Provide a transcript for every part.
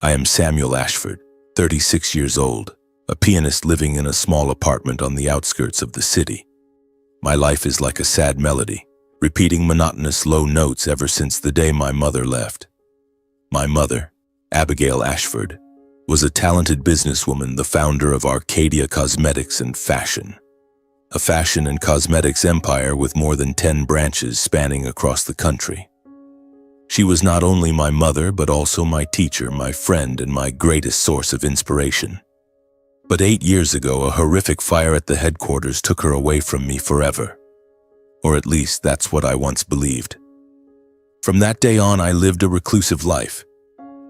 I am Samuel Ashford, 36 years old, a pianist living in a small apartment on the outskirts of the city. My life is like a sad melody, repeating monotonous low notes ever since the day my mother left. My mother, Abigail Ashford, was a talented businesswoman, the founder of Arcadia Cosmetics and Fashion, a fashion and cosmetics empire with more than 10 branches spanning across the country. She was not only my mother, but also my teacher, my friend, and my greatest source of inspiration. But 8 years ago, a horrific fire at the headquarters took her away from me forever. Or at least that's what I once believed. From that day on, I lived a reclusive life.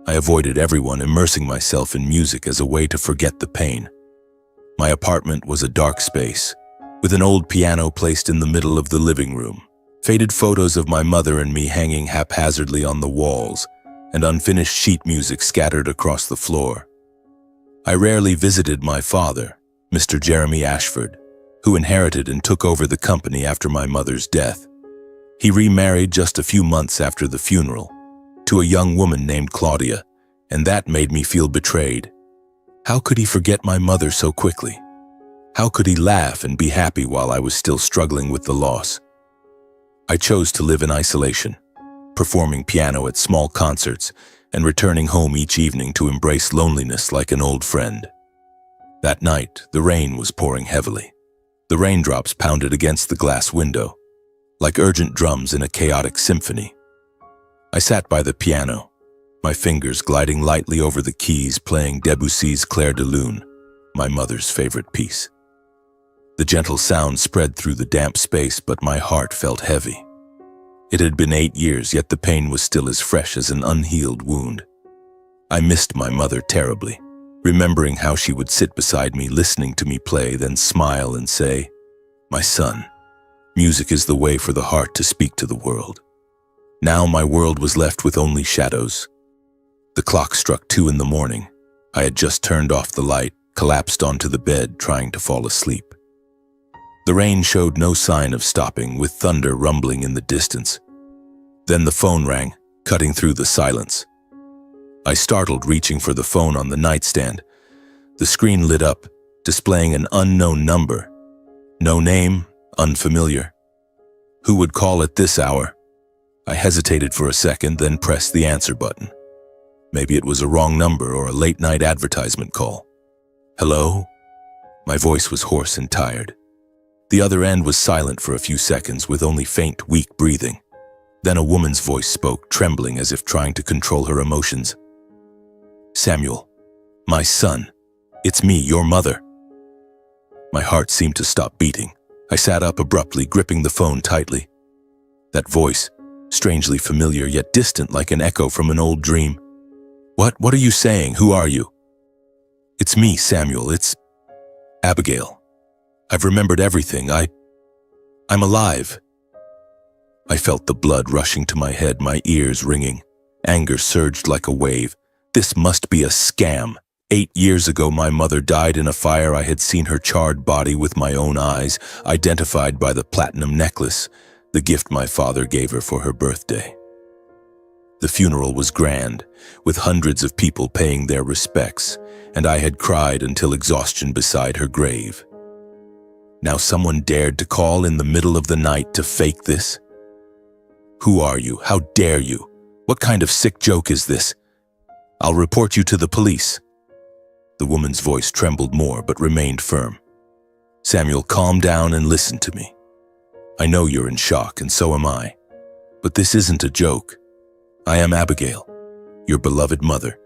I avoided everyone, immersing myself in music as a way to forget the pain. My apartment was a dark space, with an old piano placed in the middle of the living room, faded photos of my mother and me hanging haphazardly on the walls, and unfinished sheet music scattered across the floor. I rarely visited my father, Mr. Jeremy Ashford, who inherited and took over the company after my mother's death. He remarried just a few months after the funeral, to a young woman named Claudia, and that made me feel betrayed. How could he forget my mother so quickly? How could he laugh and be happy while I was still struggling with the loss? I chose to live in isolation, performing piano at small concerts and returning home each evening to embrace loneliness like an old friend. That night, the rain was pouring heavily. The raindrops pounded against the glass window, like urgent drums in a chaotic symphony. I sat by the piano, my fingers gliding lightly over the keys, playing Debussy's Clair de Lune, my mother's favorite piece. The gentle sound spread through the damp space, but my heart felt heavy. It had been 8 years, yet the pain was still as fresh as an unhealed wound. I missed my mother terribly, remembering how she would sit beside me, listening to me play, then smile and say, "My son, music is the way for the heart to speak to the world." Now my world was left with only shadows. The clock struck 2 in the morning. I had just turned off the light, collapsed onto the bed, trying to fall asleep. The rain showed no sign of stopping, with thunder rumbling in the distance. Then the phone rang, cutting through the silence. I startled, reaching for the phone on the nightstand. The screen lit up, displaying an unknown number. No name, unfamiliar. Who would call at this hour? I hesitated for a second, then pressed the answer button. Maybe it was a wrong number or a late-night advertisement call. "Hello?" My voice was hoarse and tired. The other end was silent for a few seconds, with only faint, weak breathing. Then a woman's voice spoke, trembling as if trying to control her emotions. "Samuel, my son, it's me, your mother." My heart seemed to stop beating. I sat up abruptly, gripping the phone tightly. That voice, strangely familiar yet distant, like an echo from an old dream. What are you saying? Who are you?" "It's me, Samuel. It's Abigail. I've remembered everything. I'm alive." I felt the blood rushing to my head, my ears ringing. Anger surged like a wave. This must be a scam. 8 years ago, my mother died in a fire. I had seen her charred body with my own eyes, identified by the platinum necklace, the gift my father gave her for her birthday. The funeral was grand, with hundreds of people paying their respects, and I had cried until exhaustion beside her grave. Now someone dared to call in the middle of the night to fake this? "Who are you? How dare you? What kind of sick joke is this? I'll report you to the police." The woman's voice trembled more, but remained firm. "Samuel, calm down and listen to me. I know you're in shock, and so am I. But this isn't a joke. I am Abigail, your beloved mother.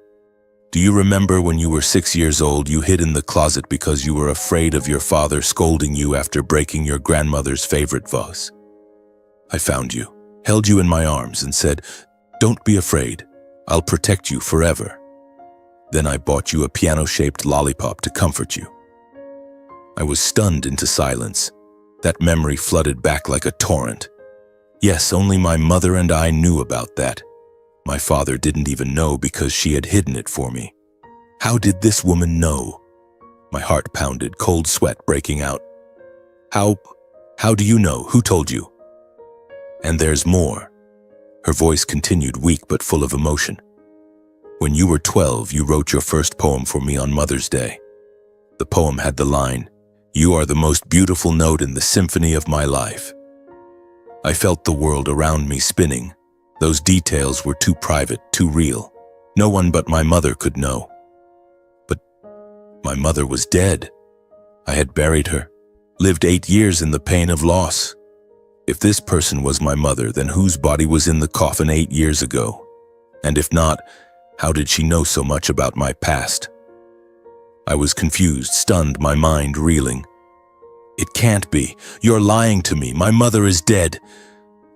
Do you remember when you were 6 years old, you hid in the closet because you were afraid of your father scolding you after breaking your grandmother's favorite vase? I found you, held you in my arms, and said, 'Don't be afraid. I'll protect you forever.' Then I bought you a piano-shaped lollipop to comfort you." I was stunned into silence. That memory flooded back like a torrent. Yes, only my mother and I knew about that. My father didn't even know because she had hidden it for me. How did this woman know? My heart pounded, cold sweat breaking out. How do you know? Who told you?" "And there's more." Her voice continued, weak but full of emotion. When you were 12, you wrote your first poem for me on Mother's Day. The poem had the line, "You are the most beautiful note in the symphony of my life." I felt the world around me spinning. Those details were too private, too real. No one but my mother could know. But my mother was dead. I had buried her, lived 8 years in the pain of loss. If this person was my mother, then whose body was in the coffin 8 years ago? And if not, how did she know so much about my past? I was confused, stunned, my mind reeling. It can't be. You're lying to me. My mother is dead.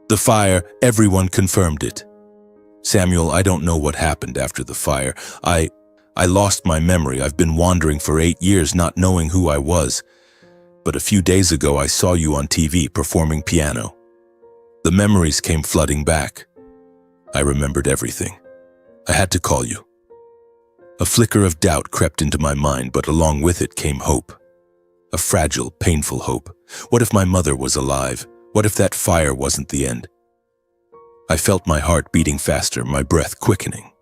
The fire, everyone confirmed it. Samuel, I don't know what happened after the fire. I lost my memory. I've been wandering for 8 years, not knowing who I was. But a few days ago, I saw you on TV performing piano. The memories came flooding back. I remembered everything. I had to call you. A flicker of doubt crept into my mind, but along with it came hope. A fragile, painful hope. What if my mother was alive? What if that fire wasn't the end? I felt my heart beating faster, my breath quickening.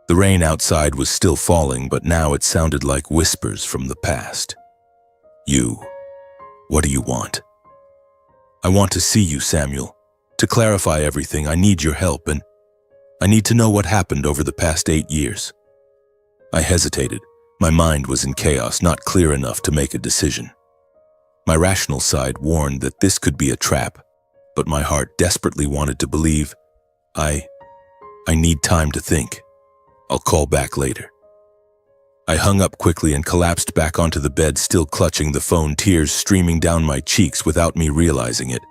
The rain outside was still falling, but now it sounded like whispers from the past. You, what do you want? I want to see you, Samuel. To clarify everything, I need your help, and I need to know what happened over the past 8 years. I hesitated. My mind was in chaos, not clear enough to make a decision. My rational side warned that this could be a trap, but my heart desperately wanted to believe. I need time to think. I'll call back later. I hung up quickly and collapsed back onto the bed, still clutching the phone, tears streaming down my cheeks without me realizing it.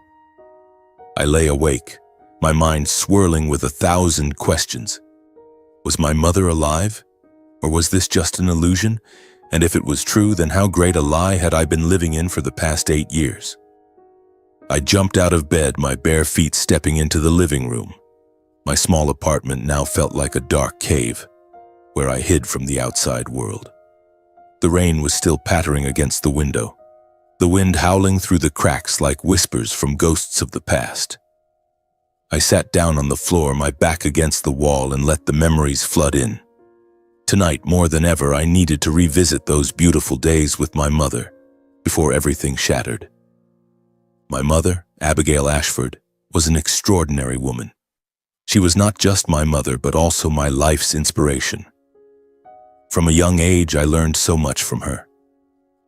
I lay awake, my mind swirling with 1,000 questions. Was my mother alive? Or was this just an illusion? And if it was true, then how great a lie had I been living in for the past 8 years? I jumped out of bed, my bare feet stepping into the living room. My small apartment now felt like a dark cave, where I hid from the outside world. The rain was still pattering against the window, the wind howling through the cracks like whispers from ghosts of the past. I sat down on the floor, my back against the wall, and let the memories flood in. Tonight, more than ever, I needed to revisit those beautiful days with my mother, before everything shattered. My mother, Abigail Ashford, was an extraordinary woman. She was not just my mother, but also my life's inspiration. From a young age, I learned so much from her.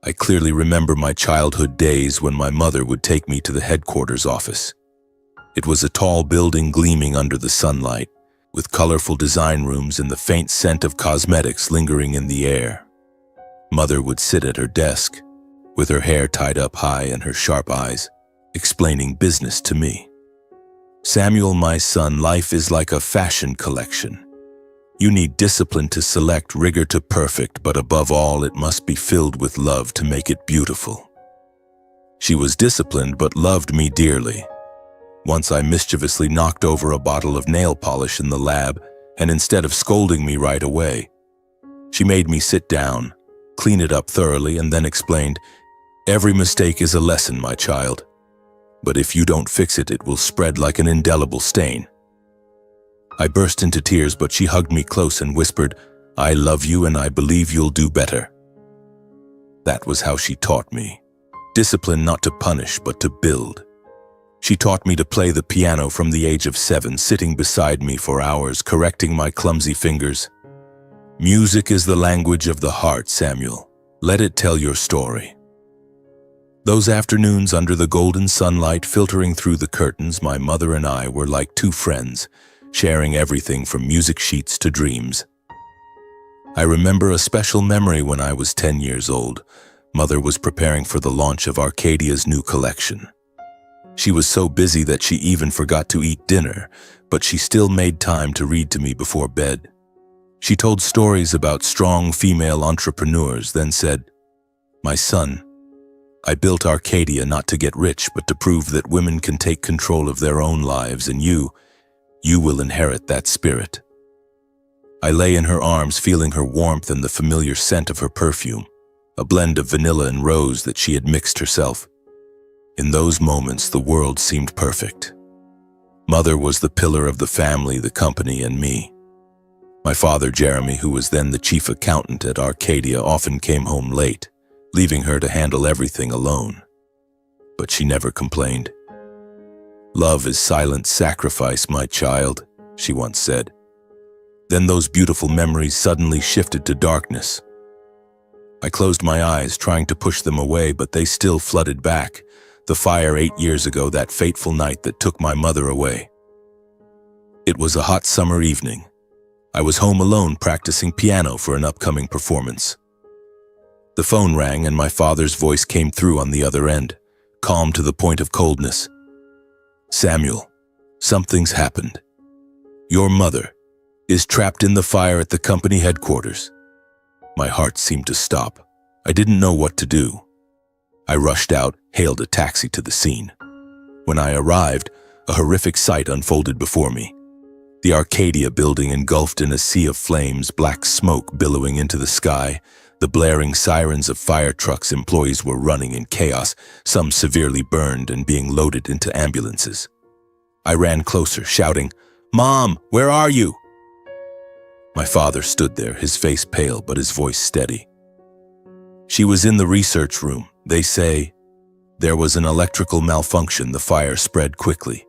I clearly remember my childhood days when my mother would take me to the headquarters office. It was a tall building gleaming under the sunlight, with colorful design rooms and the faint scent of cosmetics lingering in the air. Mother would sit at her desk, with her hair tied up high and her sharp eyes, explaining business to me. Samuel, my son, life is like a fashion collection. You need discipline to select, rigor to perfect, but above all, it must be filled with love to make it beautiful. She was disciplined but loved me dearly. Once I mischievously knocked over a bottle of nail polish in the lab, and instead of scolding me right away, she made me sit down, clean it up thoroughly, and then explained, "Every mistake is a lesson, my child. But if you don't fix it, it will spread like an indelible stain." I burst into tears, but she hugged me close and whispered, "I love you and I believe you'll do better." That was how she taught me. Discipline not to punish, but to build. She taught me to play the piano from the age of 7, sitting beside me for hours, correcting my clumsy fingers. Music is the language of the heart, Samuel. Let it tell your story. Those afternoons under the golden sunlight filtering through the curtains, my mother and I were like two friends, sharing everything from music sheets to dreams. I remember a special memory when I was 10 years old. Mother was preparing for the launch of Arcadia's new collection. She was so busy that she even forgot to eat dinner, but she still made time to read to me before bed. She told stories about strong female entrepreneurs, then said, "My son, I built Arcadia not to get rich, but to prove that women can take control of their own lives, and you will inherit that spirit." I lay in her arms, feeling her warmth and the familiar scent of her perfume, a blend of vanilla and rose that she had mixed herself. In those moments, the world seemed perfect. Mother was the pillar of the family, the company, and me. My father, Jeremy, who was then the chief accountant at Arcadia, often came home late, leaving her to handle everything alone. But she never complained. "Love is silent sacrifice, my child," she once said. Then those beautiful memories suddenly shifted to darkness. I closed my eyes, trying to push them away, but they still flooded back. The fire 8 years ago, that fateful night that took my mother away. It was a hot summer evening. I was home alone practicing piano for an upcoming performance. The phone rang and my father's voice came through on the other end, calm to the point of coldness. "Samuel, something's happened. Your mother is trapped in the fire at the company headquarters." My heart seemed to stop. I didn't know what to do. I rushed out, hailed a taxi to the scene. When I arrived, a horrific sight unfolded before me. The Arcadia building engulfed in a sea of flames, black smoke billowing into the sky, the blaring sirens of fire trucks. Employees were running in chaos, some severely burned and being loaded into ambulances. I ran closer, shouting, "Mom, where are you?" My father stood there, his face pale but his voice steady. "She was in the research room. They say there was an electrical malfunction. The fire spread quickly."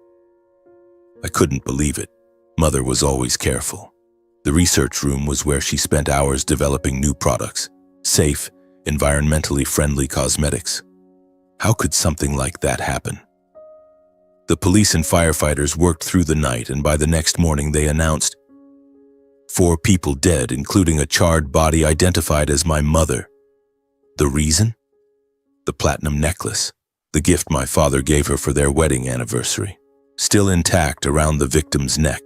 I couldn't believe it. Mother was always careful. The research room was where she spent hours developing new products, safe, environmentally friendly cosmetics. How could something like that happen? The police and firefighters worked through the night, and by the next morning they announced 4 people dead, including a charred body identified as my mother. The reason? The platinum necklace, the gift my father gave her for their wedding anniversary, still intact around the victim's neck.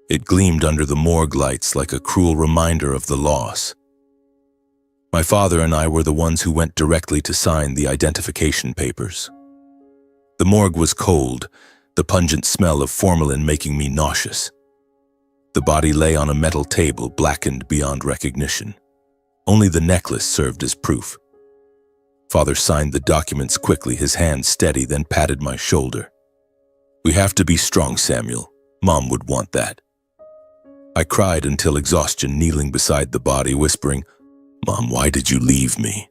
It gleamed under the morgue lights like a cruel reminder of the loss. My father and I were the ones who went directly to sign the identification papers. The morgue was cold, the pungent smell of formalin making me nauseous. The body lay on a metal table, blackened beyond recognition. Only the necklace served as proof. Father signed the documents quickly, his hand steady, then patted my shoulder. "We have to be strong, Samuel. Mom would want that." I cried until exhaustion, kneeling beside the body, whispering, "Mom, why did you leave me?"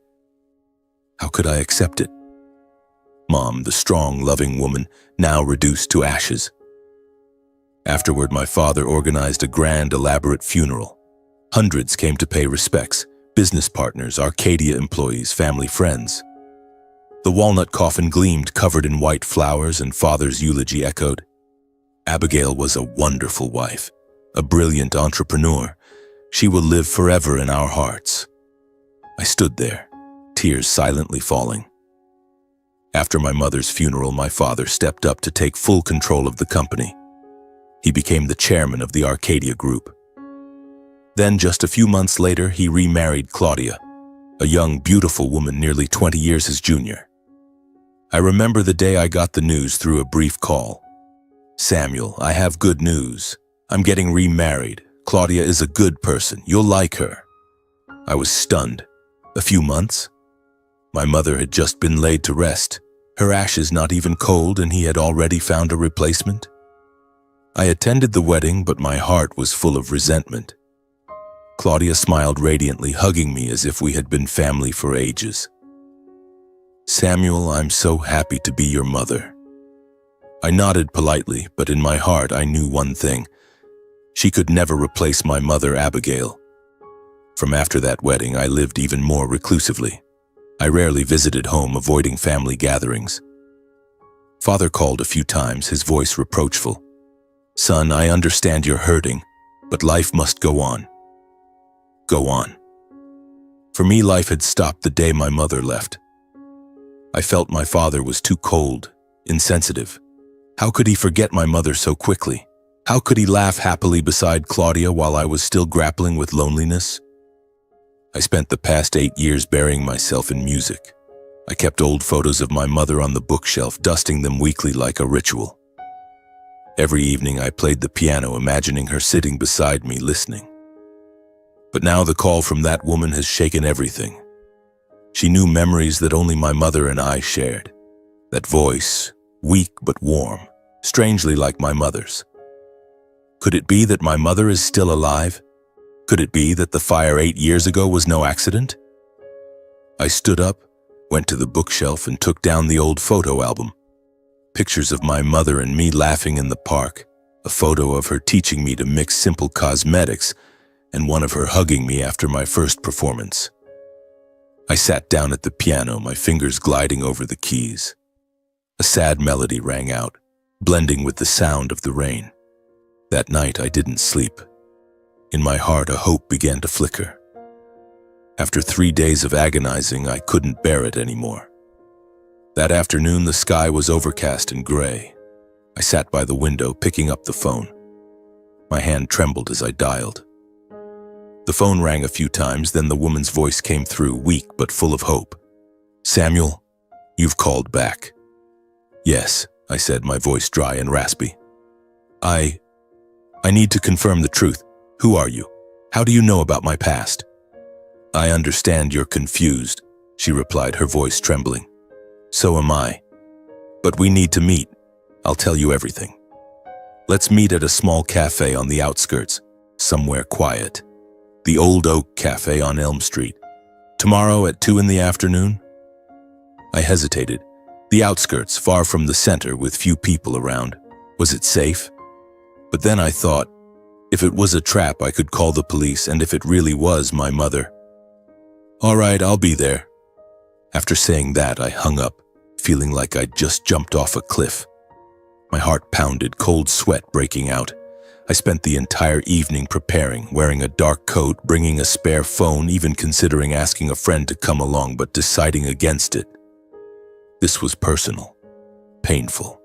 How could I accept it? Mom, the strong, loving woman, now reduced to ashes. Afterward, my father organized a grand, elaborate funeral. Hundreds came to pay respects, business partners, Arcadia employees, family, friends. The walnut coffin gleamed, covered in white flowers, and Father's eulogy echoed. Abigail was a wonderful wife, a brilliant entrepreneur. She will live forever in our hearts. I stood there, tears silently falling. After my mother's funeral, my father stepped up to take full control of the company. He became the chairman of the Arcadia Group. Then, just a few months later, he remarried Claudia, a young, beautiful woman nearly 20 years his junior. I remember the day I got the news through a brief call. "Samuel, I have good news. I'm getting remarried. Claudia is a good person. You'll like her." I was stunned. A few months? My mother had just been laid to rest, her ashes not even cold, and he had already found a replacement. I attended the wedding, but my heart was full of resentment. Claudia smiled radiantly, hugging me as if we had been family for ages. "Samuel, I'm so happy to be your mother." I nodded politely, but in my heart I knew one thing. She could never replace my mother, Abigail. From after that wedding, I lived even more reclusively. I rarely visited home, avoiding family gatherings. Father called a few times, his voice reproachful. "Son, I understand you're hurting, but life must go on." Go on. For me, life had stopped the day my mother left. I felt my father was too cold, insensitive. How could he forget my mother so quickly? How could he laugh happily beside Claudia while I was still grappling with loneliness? I spent the past 8 years burying myself in music. I kept old photos of my mother on the bookshelf, dusting them weekly like a ritual. Every evening I played the piano, imagining her sitting beside me, listening. But now the call from that woman has shaken everything. She knew memories that only my mother and I shared. That voice, weak but warm, strangely like my mother's. Could it be that my mother is still alive? Could it be that the fire 8 years ago was no accident? I stood up, went to the bookshelf and took down the old photo album. Pictures of my mother and me laughing in the park, a photo of her teaching me to mix simple cosmetics, and one of her hugging me after my first performance. I sat down at the piano, my fingers gliding over the keys. A sad melody rang out, blending with the sound of the rain. That night I didn't sleep. In my heart a hope began to flicker. After 3 days of agonizing, I couldn't bear it anymore. That afternoon the sky was overcast and gray. I sat by the window, picking up the phone. My hand trembled as I dialed. The phone rang a few times, then the woman's voice came through, weak but full of hope. "Samuel, you've called back." "Yes," I said, my voice dry and raspy. I need to confirm the truth. Who are you? How do you know about my past?" "I understand you're confused," she replied, her voice trembling. "So am I. But we need to meet. I'll tell you everything. Let's meet at a small cafe on the outskirts, somewhere quiet. The Old Oak Cafe on Elm Street. Tomorrow at 2 in the afternoon?" I hesitated. The outskirts, far from the center with few people around. Was it safe? But then I thought, if it was a trap, I could call the police, and if it really was my mother. "All right, I'll be there." After saying that, I hung up, feeling like I'd just jumped off a cliff. My heart pounded, cold sweat breaking out. I spent the entire evening preparing, wearing a dark coat, bringing a spare phone, even considering asking a friend to come along, but deciding against it. This was personal, painful.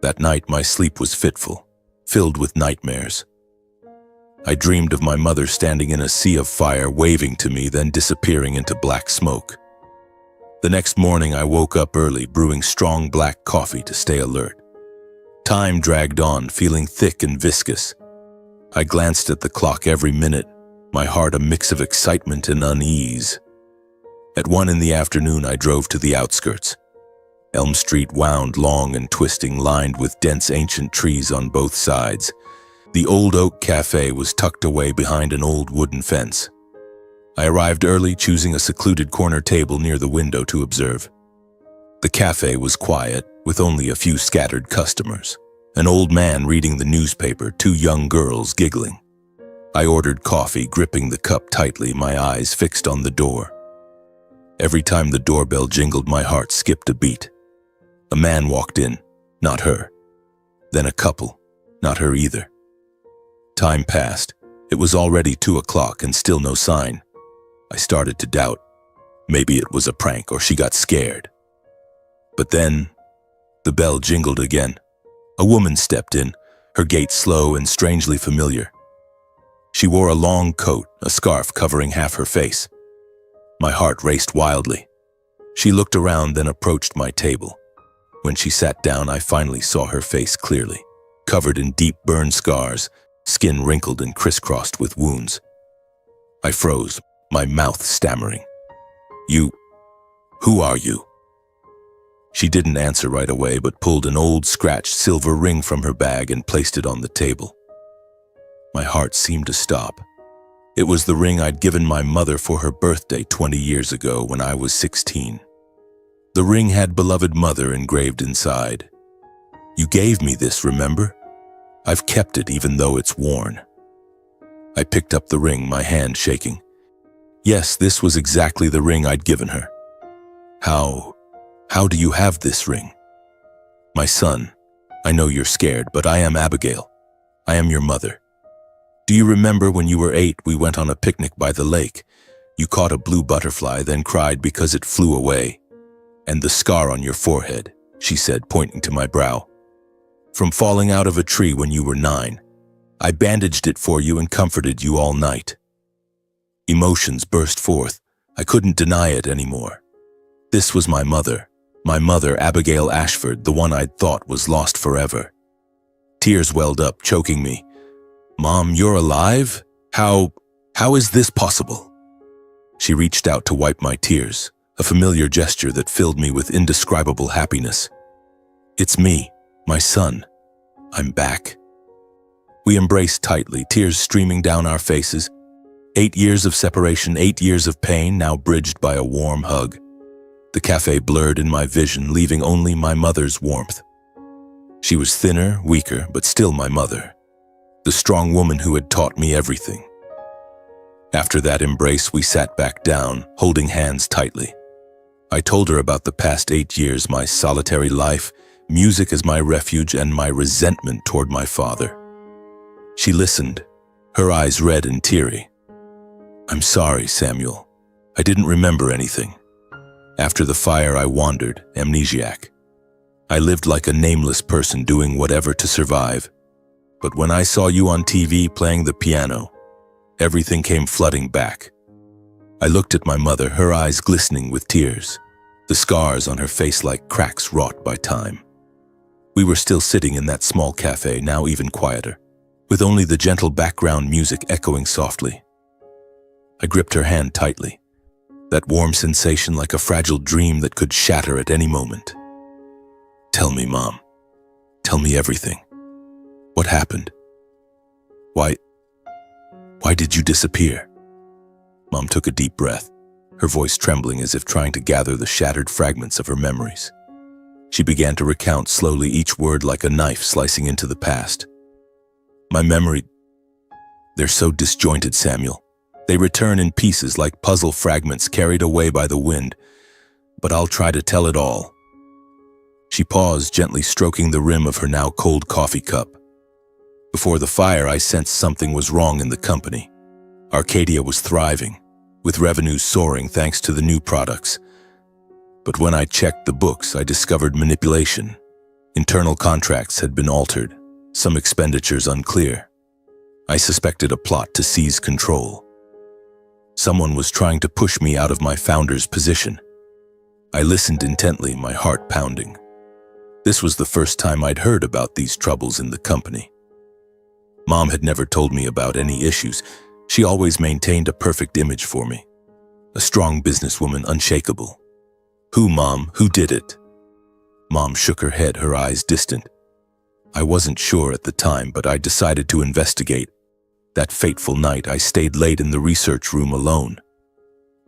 That night, my sleep was fitful, filled with nightmares. I dreamed of my mother standing in a sea of fire, waving to me, then disappearing into black smoke. The next morning, I woke up early, brewing strong black coffee to stay alert. Time dragged on, feeling thick and viscous. I glanced at the clock every minute, my heart a mix of excitement and unease. At 1 in the afternoon, I drove to the outskirts. Elm Street wound long and twisting, lined with dense ancient trees on both sides. The Old Oak Cafe was tucked away behind an old wooden fence. I arrived early, choosing a secluded corner table near the window to observe. The cafe was quiet, with only a few scattered customers. An old man reading the newspaper, 2 young girls giggling. I ordered coffee, gripping the cup tightly, my eyes fixed on the door. Every time the doorbell jingled, my heart skipped a beat. A man walked in, not her. Then a couple, not her either. Time passed. It was already 2 o'clock and still no sign. I started to doubt. Maybe it was a prank or she got scared. But then, the bell jingled again. A woman stepped in, her gait slow and strangely familiar. She wore a long coat, a scarf covering half her face. My heart raced wildly. She looked around, then approached my table. When she sat down, I finally saw her face clearly, covered in deep burn scars, skin wrinkled and crisscrossed with wounds. I froze, my mouth stammering. Who are you?" She didn't answer right away, but pulled an old scratched silver ring from her bag and placed it on the table. My heart seemed to stop. It was the ring I'd given my mother for her birthday 20 years ago when I was 16. The ring had "Beloved Mother" engraved inside. "You gave me this, remember? I've kept it even though it's worn." I picked up the ring, my hand shaking. Yes, this was exactly the ring I'd given her. How do you have this ring?" "My son, I know you're scared, but I am Abigail. I am your mother. Do you remember when you were 8, we went on a picnic by the lake? You caught a blue butterfly, then cried because it flew away. And the scar on your forehead," she said, pointing to my brow. "From falling out of a tree when you were 9. I bandaged it for you and comforted you all night." Emotions burst forth. I couldn't deny it anymore. This was my mother, Abigail Ashford, the one I'd thought was lost forever. Tears welled up, choking me. "Mom, you're alive? How is this possible?" She reached out to wipe my tears, a familiar gesture that filled me with indescribable happiness. "It's me, my son. I'm back." We embraced tightly, tears streaming down our faces. 8 years of separation, 8 years of pain, now bridged by a warm hug. The cafe blurred in my vision, leaving only my mother's warmth. She was thinner, weaker, but still my mother, the strong woman who had taught me everything. After that embrace, we sat back down, holding hands tightly. I told her about the past 8 years, my solitary life, music as my refuge, and my resentment toward my father. She listened, her eyes red and teary. "I'm sorry, Samuel. I didn't remember anything. After the fire, I wandered, amnesiac. I lived like a nameless person doing whatever to survive. But when I saw you on TV playing the piano, everything came flooding back." I looked at my mother, her eyes glistening with tears, the scars on her face like cracks wrought by time. We were still sitting in that small cafe, now even quieter, with only the gentle background music echoing softly. I gripped her hand tightly, that warm sensation like a fragile dream that could shatter at any moment. "Tell me, Mom. Tell me everything. What happened? Why did you disappear?" Mom took a deep breath, her voice trembling as if trying to gather the shattered fragments of her memories. She began to recount slowly, each word like a knife slicing into the past. "My memory, they're so disjointed, Samuel. They return in pieces like puzzle fragments carried away by the wind, but I'll try to tell it all." She paused, gently stroking the rim of her now cold coffee cup. "Before the fire, I sensed something was wrong in the company. Arcadia was thriving, with revenues soaring thanks to the new products. But when I checked the books, I discovered manipulation. Internal contracts had been altered, some expenditures unclear. I suspected a plot to seize control. Someone was trying to push me out of my founder's position. I listened intently, my heart pounding. This was the first time I'd heard about these troubles in the company. Mom had never told me about any issues. She always maintained a perfect image for me. A strong businesswoman, unshakable. "Who, Mom? Who did it?" Mom shook her head, her eyes distant. "I wasn't sure at the time, but I decided to investigate. That fateful night, I stayed late in the research room alone.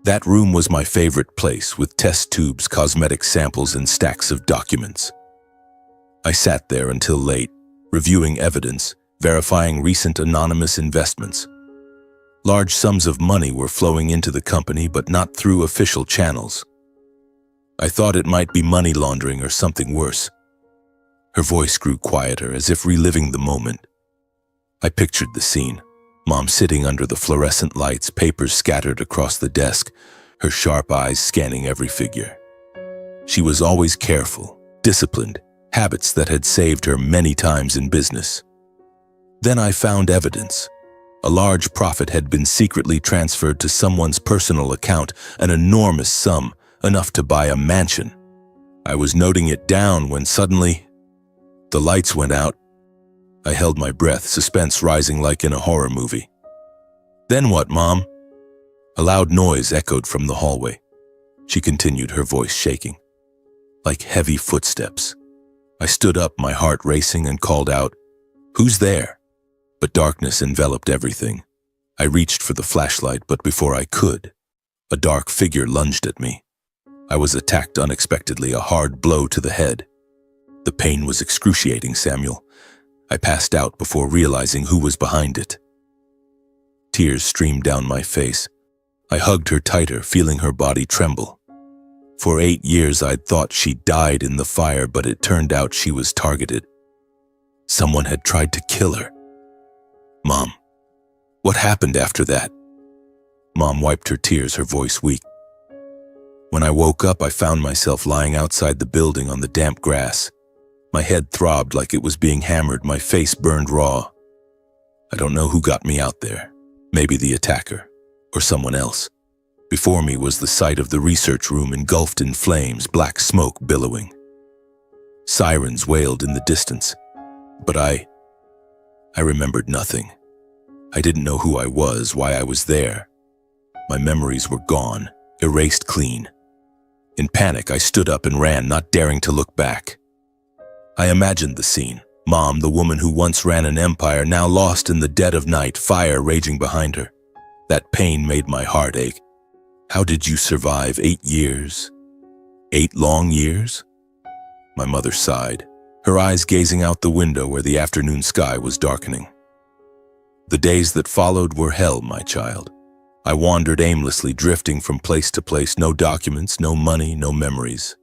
That room was my favorite place, with test tubes, cosmetic samples, and stacks of documents. I sat there until late, reviewing evidence, verifying recent anonymous investments. Large sums of money were flowing into the company, but not through official channels. I thought it might be money laundering or something worse." Her voice grew quieter, as if reliving the moment. I pictured the scene. Mom sitting under the fluorescent lights, papers scattered across the desk, her sharp eyes scanning every figure. She was always careful, disciplined, habits that had saved her many times in business. Then I found evidence. A large profit had been secretly transferred to someone's personal account, an enormous sum, enough to buy a mansion. I was noting it down when suddenly, the lights went out. I held my breath, suspense rising like in a horror movie. "Then what, Mom?" A loud noise echoed from the hallway. She continued, her voice shaking, like heavy footsteps. I stood up, my heart racing, and called out, "Who's there?" But darkness enveloped everything. I reached for the flashlight, but before I could, a dark figure lunged at me. I was attacked unexpectedly, a hard blow to the head. The pain was excruciating, Samuel. I passed out before realizing who was behind it. Tears streamed down my face. I hugged her tighter, feeling her body tremble. For 8 years I'd thought she died in the fire, but it turned out she was targeted. Someone had tried to kill her. "Mom, what happened after that?" Mom wiped her tears, her voice weak. "When I woke up, I found myself lying outside the building on the damp grass. My head throbbed like it was being hammered, my face burned raw. I don't know who got me out there. Maybe the attacker, or someone else. Before me was the sight of the research room engulfed in flames, black smoke billowing. Sirens wailed in the distance, but I remembered nothing. I didn't know who I was, why I was there. My memories were gone, erased clean. In panic, I stood up and ran, not daring to look back. I imagined the scene, Mom, the woman who once ran an empire, now lost in the dead of night, fire raging behind her. That pain made my heart ache. How did you survive 8 years? 8 long years? My mother sighed, her eyes gazing out the window where the afternoon sky was darkening. The days that followed were hell, my child. I wandered aimlessly, drifting from place to place, no documents, no money, no memories.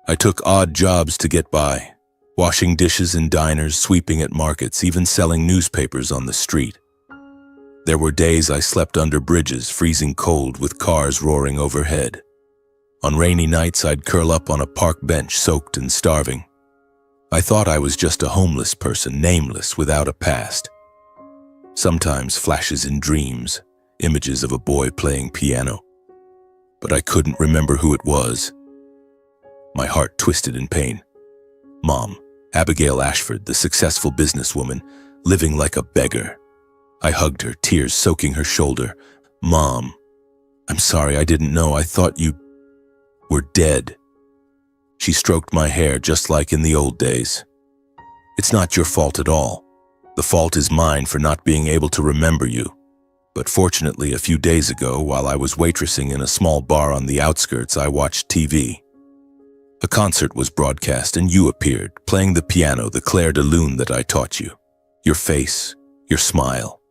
I took odd jobs to get by, washing dishes in diners, sweeping at markets, even selling newspapers on the street. There were days I slept under bridges, freezing cold with cars roaring overhead. On rainy nights, I'd curl up on a park bench, soaked and starving. I thought I was just a homeless person, nameless, without a past. Sometimes flashes in dreams, images of a boy playing piano. But I couldn't remember who it was. My heart twisted in pain. Mom, Abigail Ashford, the successful businesswoman, living like a beggar. I hugged her, tears soaking her shoulder. Mom, I'm sorry, I didn't know. I thought you were dead. She stroked my hair just like in the old days. It's not your fault at all. The fault is mine for not being able to remember you. But fortunately, a few days ago, while I was waitressing in a small bar on the outskirts, I watched TV. A concert was broadcast and you appeared, playing the piano, the Clair de Lune that I taught you. Your face, your smile.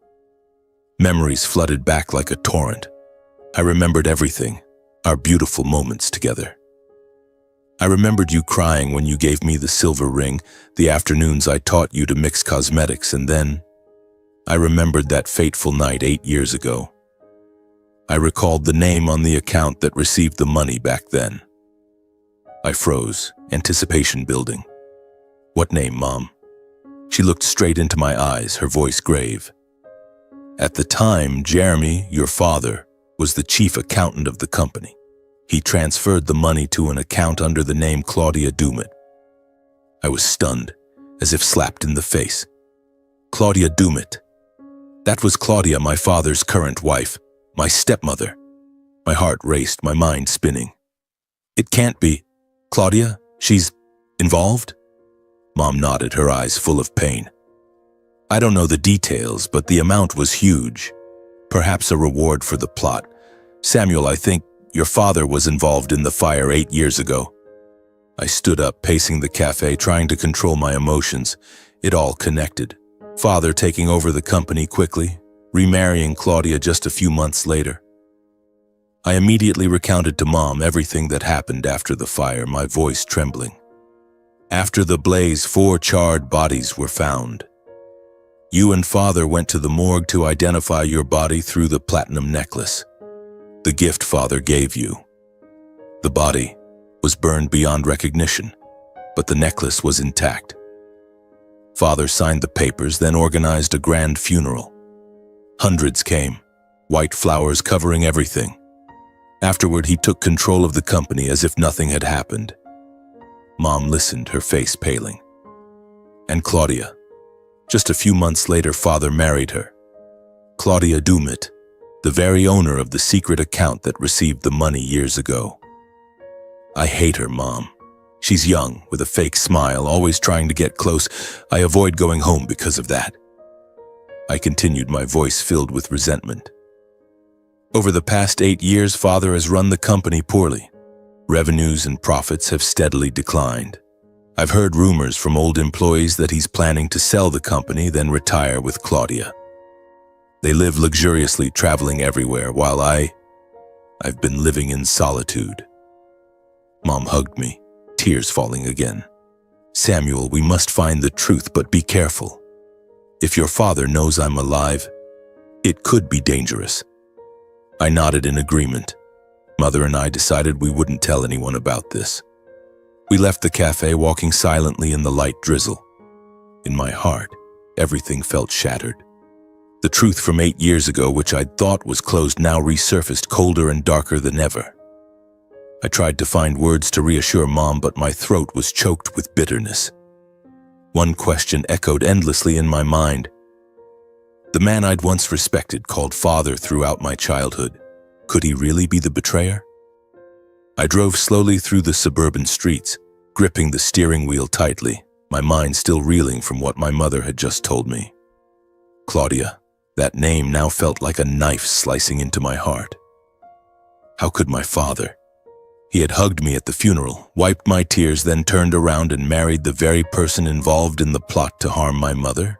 Memories flooded back like a torrent. I remembered everything, our beautiful moments together. I remembered you crying when you gave me the silver ring, the afternoons I taught you to mix cosmetics, and then I remembered that fateful night 8 years ago. I recalled the name on the account that received the money back then. I froze, anticipation building. What name, Mom? She looked straight into my eyes, her voice grave. At the time, Jeremy, your father, was the chief accountant of the company. He transferred the money to an account under the name Claudia Dumit. I was stunned, as if slapped in the face. Claudia Dumit. That was Claudia, my father's current wife, my stepmother. My heart raced, my mind spinning. It can't be. Claudia, she's involved? Mom nodded, her eyes full of pain. I don't know the details, but the amount was huge. Perhaps a reward for the plot. Samuel, I think your father was involved in the fire 8 years ago. I stood up, pacing the cafe, trying to control my emotions. It all connected. Father taking over the company quickly, remarrying Claudia just a few months later. I immediately recounted to Mom everything that happened after the fire, my voice trembling. After the blaze, 4 charred bodies were found. You and Father went to the morgue to identify your body through the platinum necklace, the gift Father gave you. The body was burned beyond recognition, but the necklace was intact. Father signed the papers, then organized a grand funeral. Hundreds came, white flowers covering everything. Afterward, he took control of the company as if nothing had happened. Mom listened, her face paling. And Claudia. Just a few months later, Father married her. Claudia Dumit, the very owner of the secret account that received the money years ago. I hate her, Mom. She's young, with a fake smile, always trying to get close. I avoid going home because of that. I continued, my voice filled with resentment. Over the past 8 years, Father has run the company poorly. Revenues and profits have steadily declined. I've heard rumors from old employees that he's planning to sell the company, then retire with Claudia. They live luxuriously, traveling everywhere, while I've been living in solitude. Mom hugged me, tears falling again. Samuel, we must find the truth, but be careful. If your father knows I'm alive, it could be dangerous. I nodded in agreement. Mother and I decided we wouldn't tell anyone about this. We left the cafe, walking silently in the light drizzle. In my heart, everything felt shattered. The truth from 8 years ago, which I'd thought was closed, now resurfaced, colder and darker than ever. I tried to find words to reassure Mom, but my throat was choked with bitterness. One question echoed endlessly in my mind. The man I'd once respected, called Father throughout my childhood, could he really be the betrayer? I drove slowly through the suburban streets, gripping the steering wheel tightly, my mind still reeling from what my mother had just told me. Claudia, that name now felt like a knife slicing into my heart. How could my father? He had hugged me at the funeral, wiped my tears, then turned around and married the very person involved in the plot to harm my mother?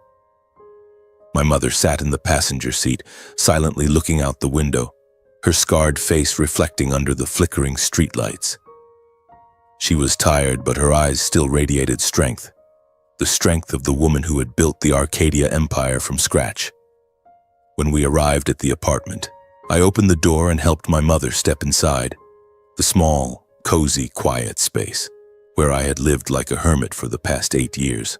My mother sat in the passenger seat, silently looking out the window, her scarred face reflecting under the flickering streetlights. She was tired, but her eyes still radiated strength, the strength of the woman who had built the Arcadia empire from scratch. When we arrived at the apartment, I opened the door and helped my mother step inside, the small, cozy, quiet space where I had lived like a hermit for the past 8 years.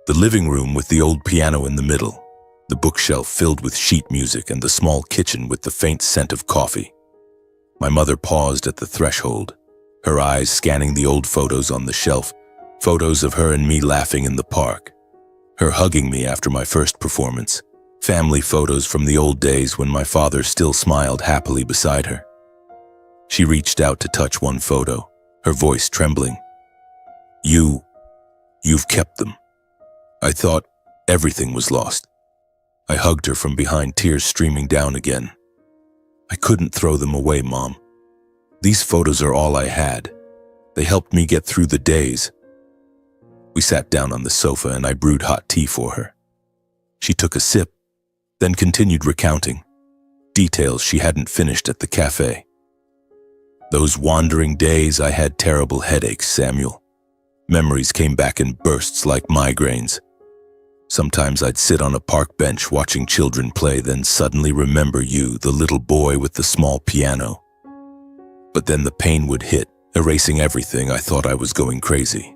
The living room with the old piano in the middle, the bookshelf filled with sheet music, and the small kitchen with the faint scent of coffee. My mother paused at the threshold, her eyes scanning the old photos on the shelf, photos of her and me laughing in the park, her hugging me after my first performance, family photos from the old days when my father still smiled happily beside her. She reached out to touch one photo, her voice trembling. You've kept them. I thought everything was lost. I hugged her from behind, tears streaming down again. I couldn't throw them away, Mom. These photos are all I had. They helped me get through the days. We sat down on the sofa and I brewed hot tea for her. She took a sip, then continued recounting details she hadn't finished at the cafe. Those wandering days, I had terrible headaches, Samuel. Memories came back in bursts like migraines. Sometimes I'd sit on a park bench watching children play, then suddenly remember you, the little boy with the small piano. But then the pain would hit, erasing everything. I thought I was going crazy.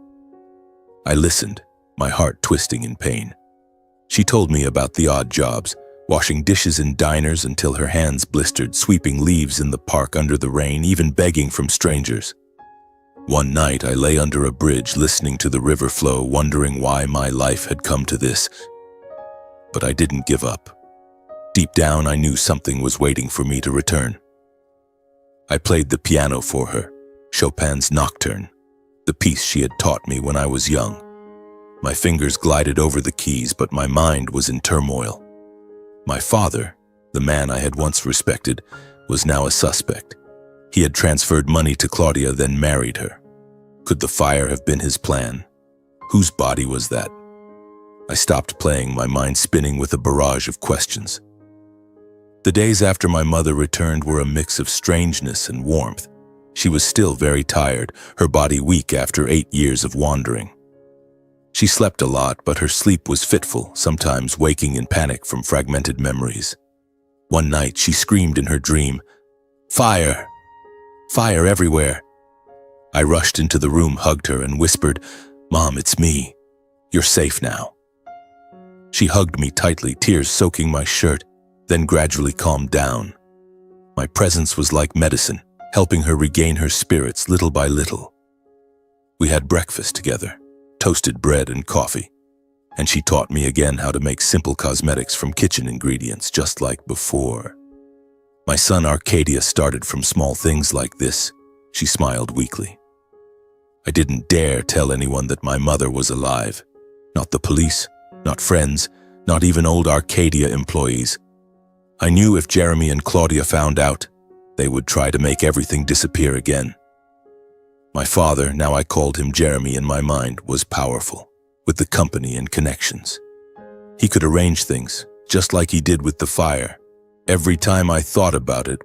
I listened, my heart twisting in pain. She told me about the odd jobs, washing dishes in diners until her hands blistered, sweeping leaves in the park under the rain, even begging from strangers. One night I lay under a bridge listening to the river flow, wondering why my life had come to this. But I didn't give up. Deep down I knew something was waiting for me to return. I played the piano for her, Chopin's Nocturne, the piece she had taught me when I was young. My fingers glided over the keys, but my mind was in turmoil. My father, the man I had once respected, was now a suspect. He had transferred money to Claudia, then married her. Could the fire have been his plan? Whose body was that? I stopped playing, my mind spinning with a barrage of questions. The days after my mother returned were a mix of strangeness and warmth. She was still very tired, her body weak after 8 years of wandering. She slept a lot, but her sleep was fitful, sometimes waking in panic from fragmented memories. One night she screamed in her dream, "Fire! Fire everywhere!" I rushed into the room, hugged her, and whispered, "Mom, it's me. You're safe now." She hugged me tightly, tears soaking my shirt, then gradually calmed down. My presence was like medicine, helping her regain her spirits little by little. We had breakfast together, toasted bread and coffee, and she taught me again how to make simple cosmetics from kitchen ingredients, just like before. My son Arcadia started from small things like this, she smiled weakly. I didn't dare tell anyone that my mother was alive. Not the police, not friends, not even old Arcadia employees. I knew if Jeremy and Claudia found out, they would try to make everything disappear again. My father, now I called him Jeremy in my mind, was powerful, with the company and connections. He could arrange things, just like he did with the fire. Every time I thought about it,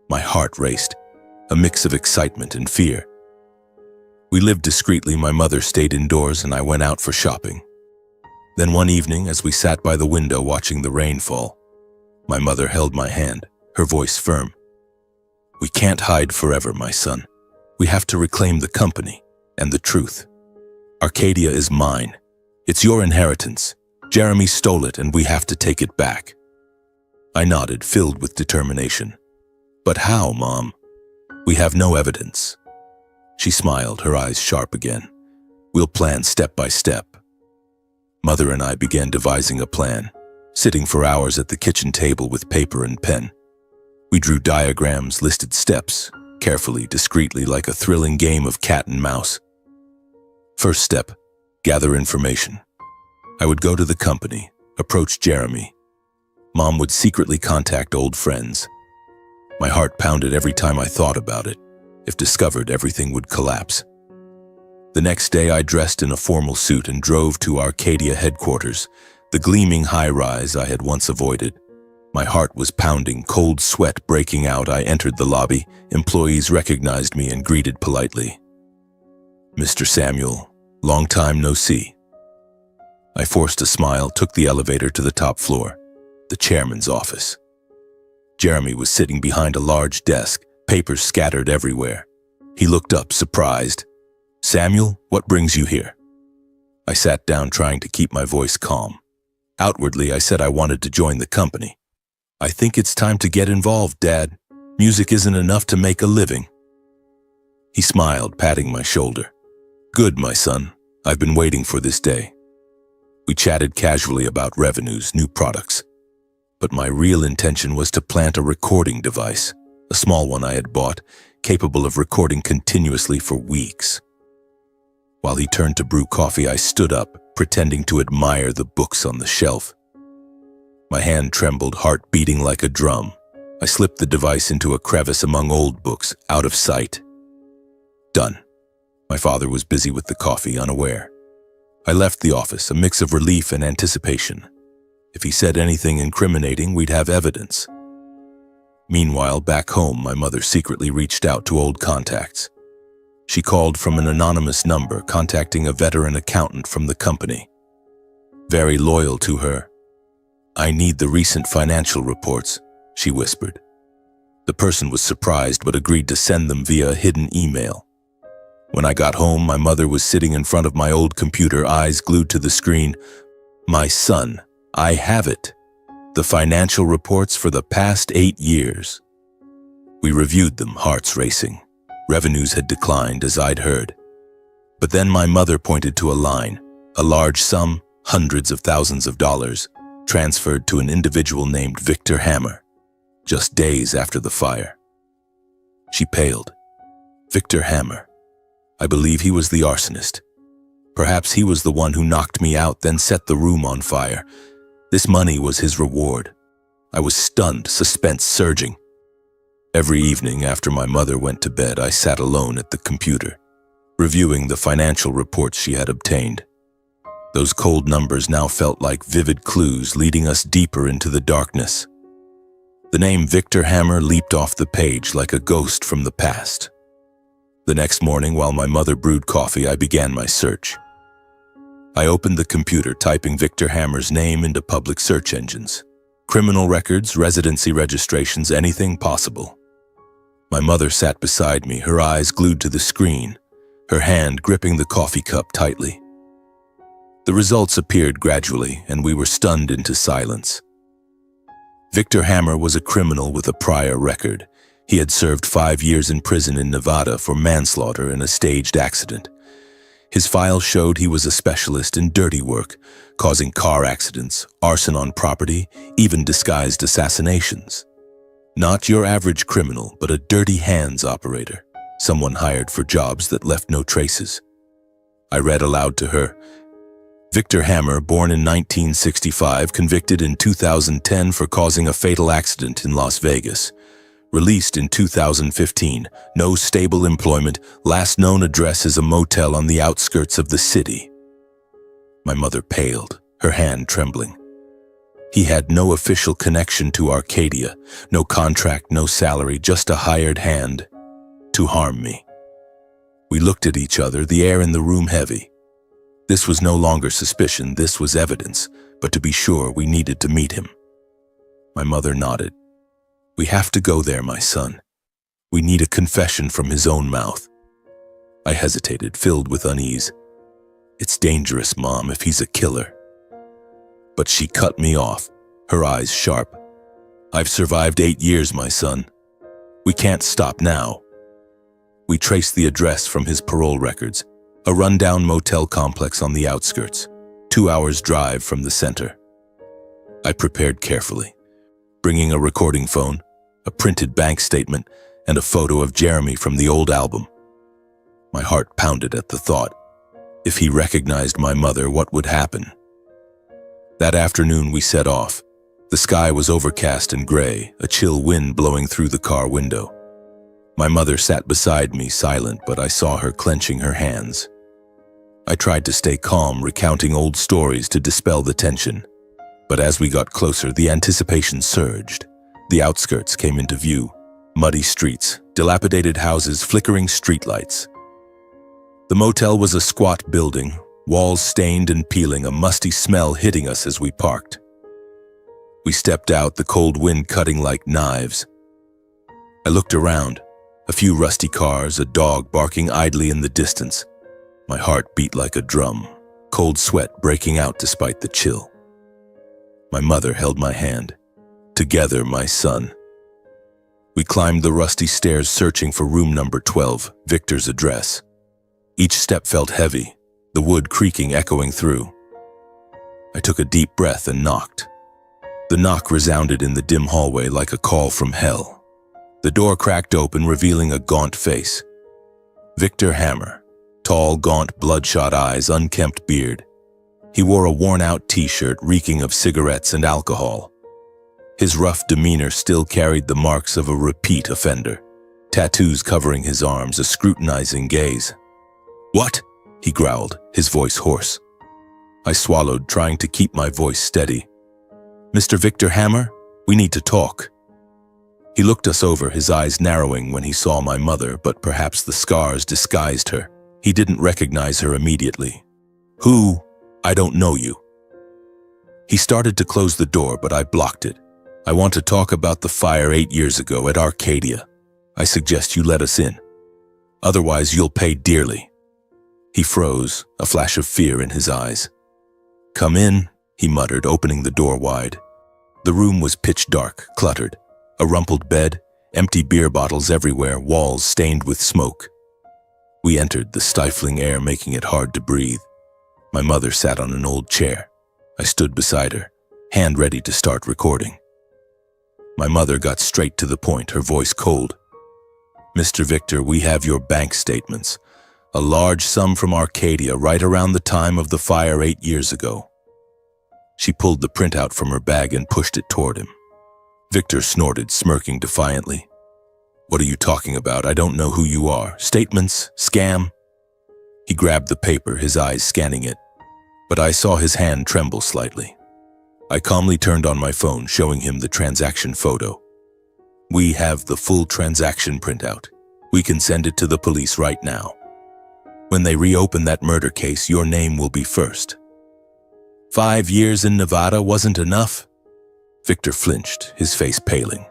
my heart raced, a mix of excitement and fear. We lived discreetly. My mother stayed indoors and I went out for shopping. Then one evening, as we sat by the window watching the rain fall, my mother held my hand, her voice firm. "We can't hide forever, my son. We have to reclaim the company and the truth. Arcadia is mine. It's your inheritance. Jeremy stole it and we have to take it back." I nodded, filled with determination. "But how, Mom? We have no evidence." She smiled, her eyes sharp again. "We'll plan step by step." Mother and I began devising a plan, sitting for hours at the kitchen table with paper and pen. We drew diagrams, listed steps, carefully, discreetly, like a thrilling game of cat and mouse. First step, gather information. I would go to the company, approach Jeremy. Mom would secretly contact old friends. My heart pounded every time I thought about it. If discovered, everything would collapse. The next day, I dressed in a formal suit and drove to Arcadia headquarters, the gleaming high-rise I had once avoided. My heart was pounding, cold sweat breaking out. I entered the lobby. Employees recognized me and greeted politely. "Mr. Samuel, long time no see." I forced a smile, took the elevator to the top floor, the chairman's office. Jeremy was sitting behind a large desk, papers scattered everywhere. He looked up, surprised. "Samuel, what brings you here?" I sat down, trying to keep my voice calm. Outwardly, I said I wanted to join the company. "I think it's time to get involved, Dad. Music isn't enough to make a living." He smiled, patting my shoulder. "Good, my son. I've been waiting for this day." We chatted casually about revenues, new products. But my real intention was to plant a recording device, a small one I had bought, capable of recording continuously for weeks. While he turned to brew coffee, I stood up, pretending to admire the books on the shelf. My hand trembled, heart beating like a drum. I slipped the device into a crevice among old books, out of sight. Done. My father was busy with the coffee, unaware. I left the office, a mix of relief and anticipation. If he said anything incriminating, we'd have evidence. Meanwhile, back home, my mother secretly reached out to old contacts. She called from an anonymous number, contacting a veteran accountant from the company. Very loyal to her. "I need the recent financial reports," she whispered. The person was surprised but agreed to send them via a hidden email. When I got home, my mother was sitting in front of my old computer, eyes glued to the screen. "My son, I have it. The financial reports for the past 8 years." We reviewed them, hearts racing. Revenues had declined, as I'd heard. But then my mother pointed to a line, a large sum, hundreds of thousands of dollars, transferred to an individual named Victor Hammer, just days after the fire. She paled. Victor Hammer. I believe he was the arsonist. Perhaps he was the one who knocked me out, then set the room on fire. This money was his reward. I was stunned, suspense surging. Every evening after my mother went to bed, I sat alone at the computer, reviewing the financial reports she had obtained. Those cold numbers now felt like vivid clues leading us deeper into the darkness. The name Victor Hammer leaped off the page like a ghost from the past. The next morning, while my mother brewed coffee, I began my search. I opened the computer, typing Victor Hammer's name into public search engines. Criminal records, residency registrations, anything possible. My mother sat beside me, her eyes glued to the screen, her hand gripping the coffee cup tightly. The results appeared gradually, and we were stunned into silence. Victor Hammer was a criminal with a prior record. He had served 5 years in prison in Nevada for manslaughter in a staged accident. His file showed he was a specialist in dirty work, causing car accidents, arson on property, even disguised assassinations. Not your average criminal, but a dirty hands operator, someone hired for jobs that left no traces. I read aloud to her. Victor Hammer, born in 1965, convicted in 2010 for causing a fatal accident in Las Vegas. Released in 2015, no stable employment, last known address is a motel on the outskirts of the city. My mother paled, her hand trembling. He had no official connection to Arcadia, no contract, no salary, just a hired hand to harm me. We looked at each other, the air in the room heavy. This was no longer suspicion, this was evidence, but to be sure, we needed to meet him. My mother nodded. "We have to go there, my son. We need a confession from his own mouth." I hesitated, filled with unease. "It's dangerous, Mom, if he's a killer." But she cut me off, her eyes sharp. "I've survived 8 years, my son. We can't stop now." We traced the address from his parole records, a rundown motel complex on the outskirts, 2 hours' drive from the center. I prepared carefully, bringing a recording phone, a printed bank statement, and a photo of Jeremy from the old album. My heart pounded at the thought. If he recognized my mother, what would happen? That afternoon we set off. The sky was overcast and gray, a chill wind blowing through the car window. My mother sat beside me, silent, but I saw her clenching her hands. I tried to stay calm, recounting old stories to dispel the tension. But as we got closer, the anticipation surged. The outskirts came into view. Muddy streets, dilapidated houses, flickering streetlights. The motel was a squat building, walls stained and peeling, a musty smell hitting us as we parked. We stepped out, the cold wind cutting like knives. I looked around. A few rusty cars, a dog barking idly in the distance. My heart beat like a drum, cold sweat breaking out despite the chill. My mother held my hand. Together, my son. We climbed the rusty stairs, searching for room number 12, Victor's address. Each step felt heavy, the wood creaking, echoing through. I took a deep breath and knocked. The knock resounded in the dim hallway like a call from hell. The door cracked open, revealing a gaunt face. Victor Hammer, tall, gaunt, bloodshot eyes, unkempt beard. He wore a worn-out t-shirt reeking of cigarettes and alcohol. His rough demeanor still carried the marks of a repeat offender. Tattoos covering his arms, a scrutinizing gaze. "What?" he growled, his voice hoarse. I swallowed, trying to keep my voice steady. "Mr. Victor Hammer, we need to talk." He looked us over, his eyes narrowing when he saw my mother, but perhaps the scars disguised her. He didn't recognize her immediately. "Who? I don't know you." He started to close the door, but I blocked it. "I want to talk about the fire 8 years ago at Arcadia. I suggest you let us in. Otherwise, you'll pay dearly." He froze, a flash of fear in his eyes. "Come in," he muttered, opening the door wide. The room was pitch dark, cluttered. A rumpled bed, empty beer bottles everywhere, walls stained with smoke. We entered, the stifling air making it hard to breathe. My mother sat on an old chair. I stood beside her, hand ready to start recording. My mother got straight to the point, her voice cold. "Mr. Victor, we have your bank statements. A large sum from Arcadia right around the time of the fire 8 years ago." She pulled the printout from her bag and pushed it toward him. Victor snorted, smirking defiantly. "What are you talking about? I don't know who you are. Statements? Scam?" He grabbed the paper, his eyes scanning it. But I saw his hand tremble slightly. I calmly turned on my phone, showing him the transaction photo. "We have the full transaction printout. We can send it to the police right now. When they reopen that murder case, your name will be first." 5 years in Nevada wasn't enough? Victor flinched, his face paling.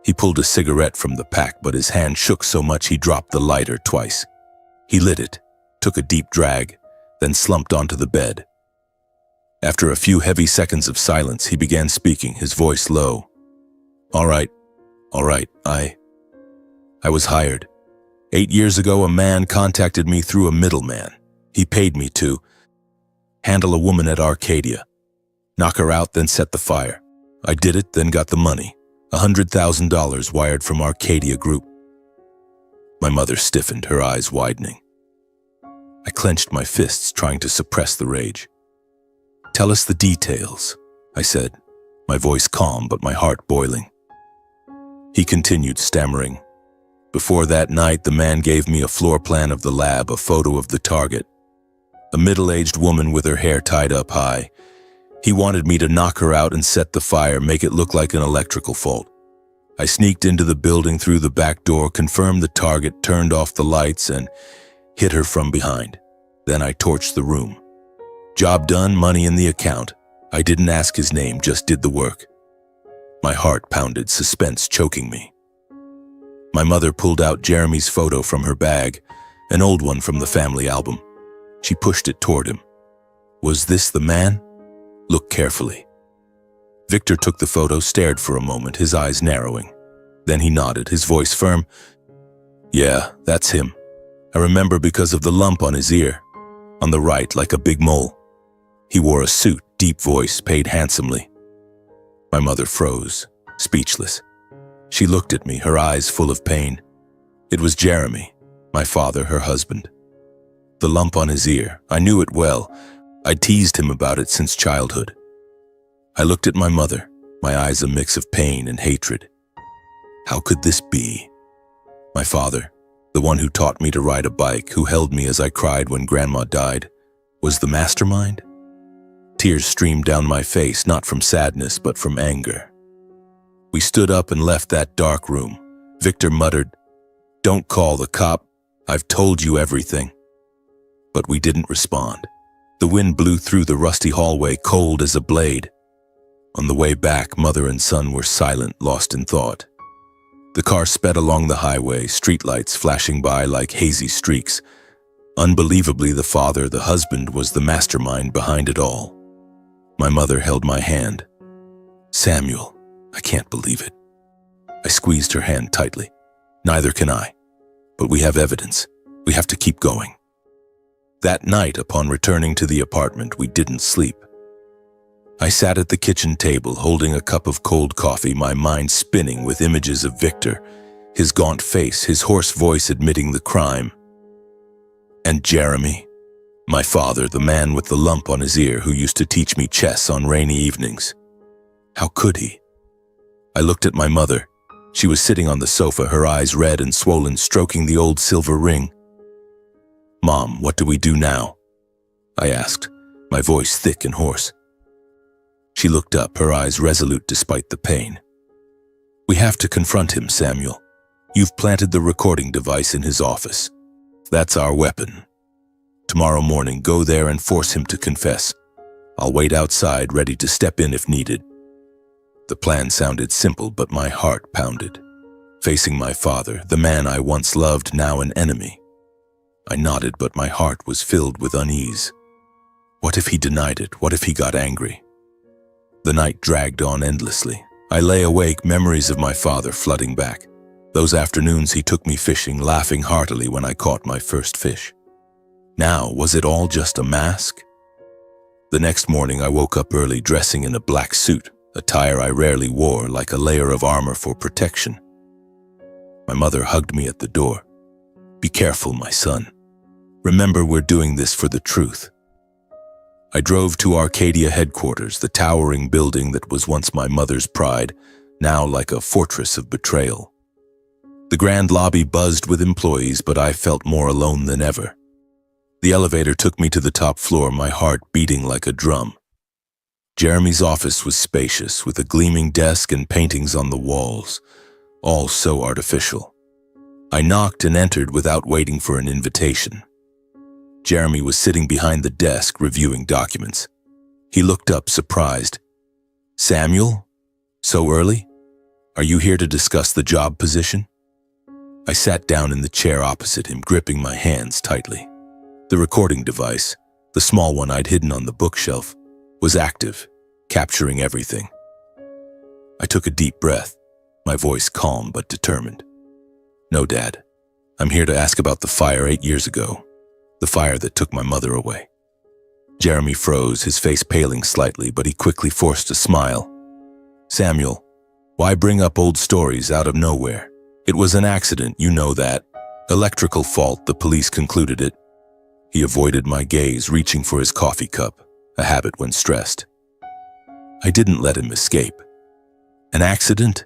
He pulled a cigarette from the pack, but his hand shook so much he dropped the lighter twice. He lit it, took a deep drag, then slumped onto the bed. After a few heavy seconds of silence, he began speaking, his voice low. All right, I was hired. 8 years ago, a man contacted me through a middleman. He paid me to handle a woman at Arcadia, knock her out, then set the fire. I did it, then got the money, $100,000 wired from Arcadia Group. My mother stiffened, her eyes widening. I clenched my fists, trying to suppress the rage. Tell us the details, I said, my voice calm but my heart boiling. He continued, stammering. Before that night, the man gave me a floor plan of the lab, a photo of the target. A middle-aged woman with her hair tied up high. He wanted me to knock her out and set the fire, make it look like an electrical fault. I sneaked into the building through the back door, confirmed the target, turned off the lights, and hit her from behind. Then I torched the room. Job done, money in the account. I didn't ask his name, just did the work. My heart pounded, suspense choking me. My mother pulled out Jeremy's photo from her bag, an old one from the family album. She pushed it toward him. Was this the man? Look carefully. Victor took the photo, stared for a moment, his eyes narrowing. Then he nodded, his voice firm. Yeah, that's him. I remember because of the lump on his ear. On the right, like a big mole. He wore a suit, deep voice, paid handsomely. My mother froze, speechless. She looked at me, her eyes full of pain. It was Jeremy, my father, her husband. The lump on his ear, I knew it well. I teased him about it since childhood. I looked at my mother, my eyes a mix of pain and hatred. How could this be? My father, the one who taught me to ride a bike, who held me as I cried when Grandma died, was the mastermind? Tears streamed down my face, not from sadness, but from anger. We stood up and left that dark room. Victor muttered, "Don't call the cop. I've told you everything." But we didn't respond. The wind blew through the rusty hallway, cold as a blade. On the way back, mother and son were silent, lost in thought. The car sped along the highway, streetlights flashing by like hazy streaks. Unbelievably, the father, the husband, was the mastermind behind it all. My mother held my hand. "Samuel, I can't believe it." I squeezed her hand tightly. "Neither can I. But we have evidence. We have to keep going." That night, upon returning to the apartment, we didn't sleep. I sat at the kitchen table, holding a cup of cold coffee, my mind spinning with images of Victor, his gaunt face, his hoarse voice admitting the crime. And Jeremy, my father, the man with the lump on his ear who used to teach me chess on rainy evenings. How could he? I looked at my mother. She was sitting on the sofa, her eyes red and swollen, stroking the old silver ring. "Mom, what do we do now?" I asked, my voice thick and hoarse. She looked up, her eyes resolute despite the pain. "We have to confront him, Samuel. You've planted the recording device in his office. That's our weapon. Tomorrow morning, go there and force him to confess. I'll wait outside, ready to step in if needed." The plan sounded simple, but my heart pounded. Facing my father, the man I once loved, now an enemy. I nodded, but my heart was filled with unease. What if he denied it? What if he got angry? The night dragged on endlessly. I lay awake, memories of my father flooding back. Those afternoons he took me fishing, laughing heartily when I caught my first fish. Now, was it all just a mask? The next morning I woke up early, dressing in a black suit, attire I rarely wore, like a layer of armor for protection. My mother hugged me at the door. "Be careful, my son. Remember, we're doing this for the truth." I drove to Arcadia headquarters, the towering building that was once my mother's pride, now like a fortress of betrayal. The grand lobby buzzed with employees, but I felt more alone than ever. The elevator took me to the top floor, my heart beating like a drum. Jeremy's office was spacious, with a gleaming desk and paintings on the walls, all so artificial. I knocked and entered without waiting for an invitation. Jeremy was sitting behind the desk, reviewing documents. He looked up, surprised. "Samuel? So early? Are you here to discuss the job position?" I sat down in the chair opposite him, gripping my hands tightly. The recording device, the small one I'd hidden on the bookshelf, was active, capturing everything. I took a deep breath, my voice calm but determined. "No, Dad. I'm here to ask about the fire 8 years ago. The fire that took my mother away." Jeremy froze, his face paling slightly, but he quickly forced a smile. "Samuel, why bring up old stories out of nowhere? It was an accident, you know that. Electrical fault, the police concluded it." He avoided my gaze, reaching for his coffee cup, a habit when stressed. I didn't let him escape. "An accident?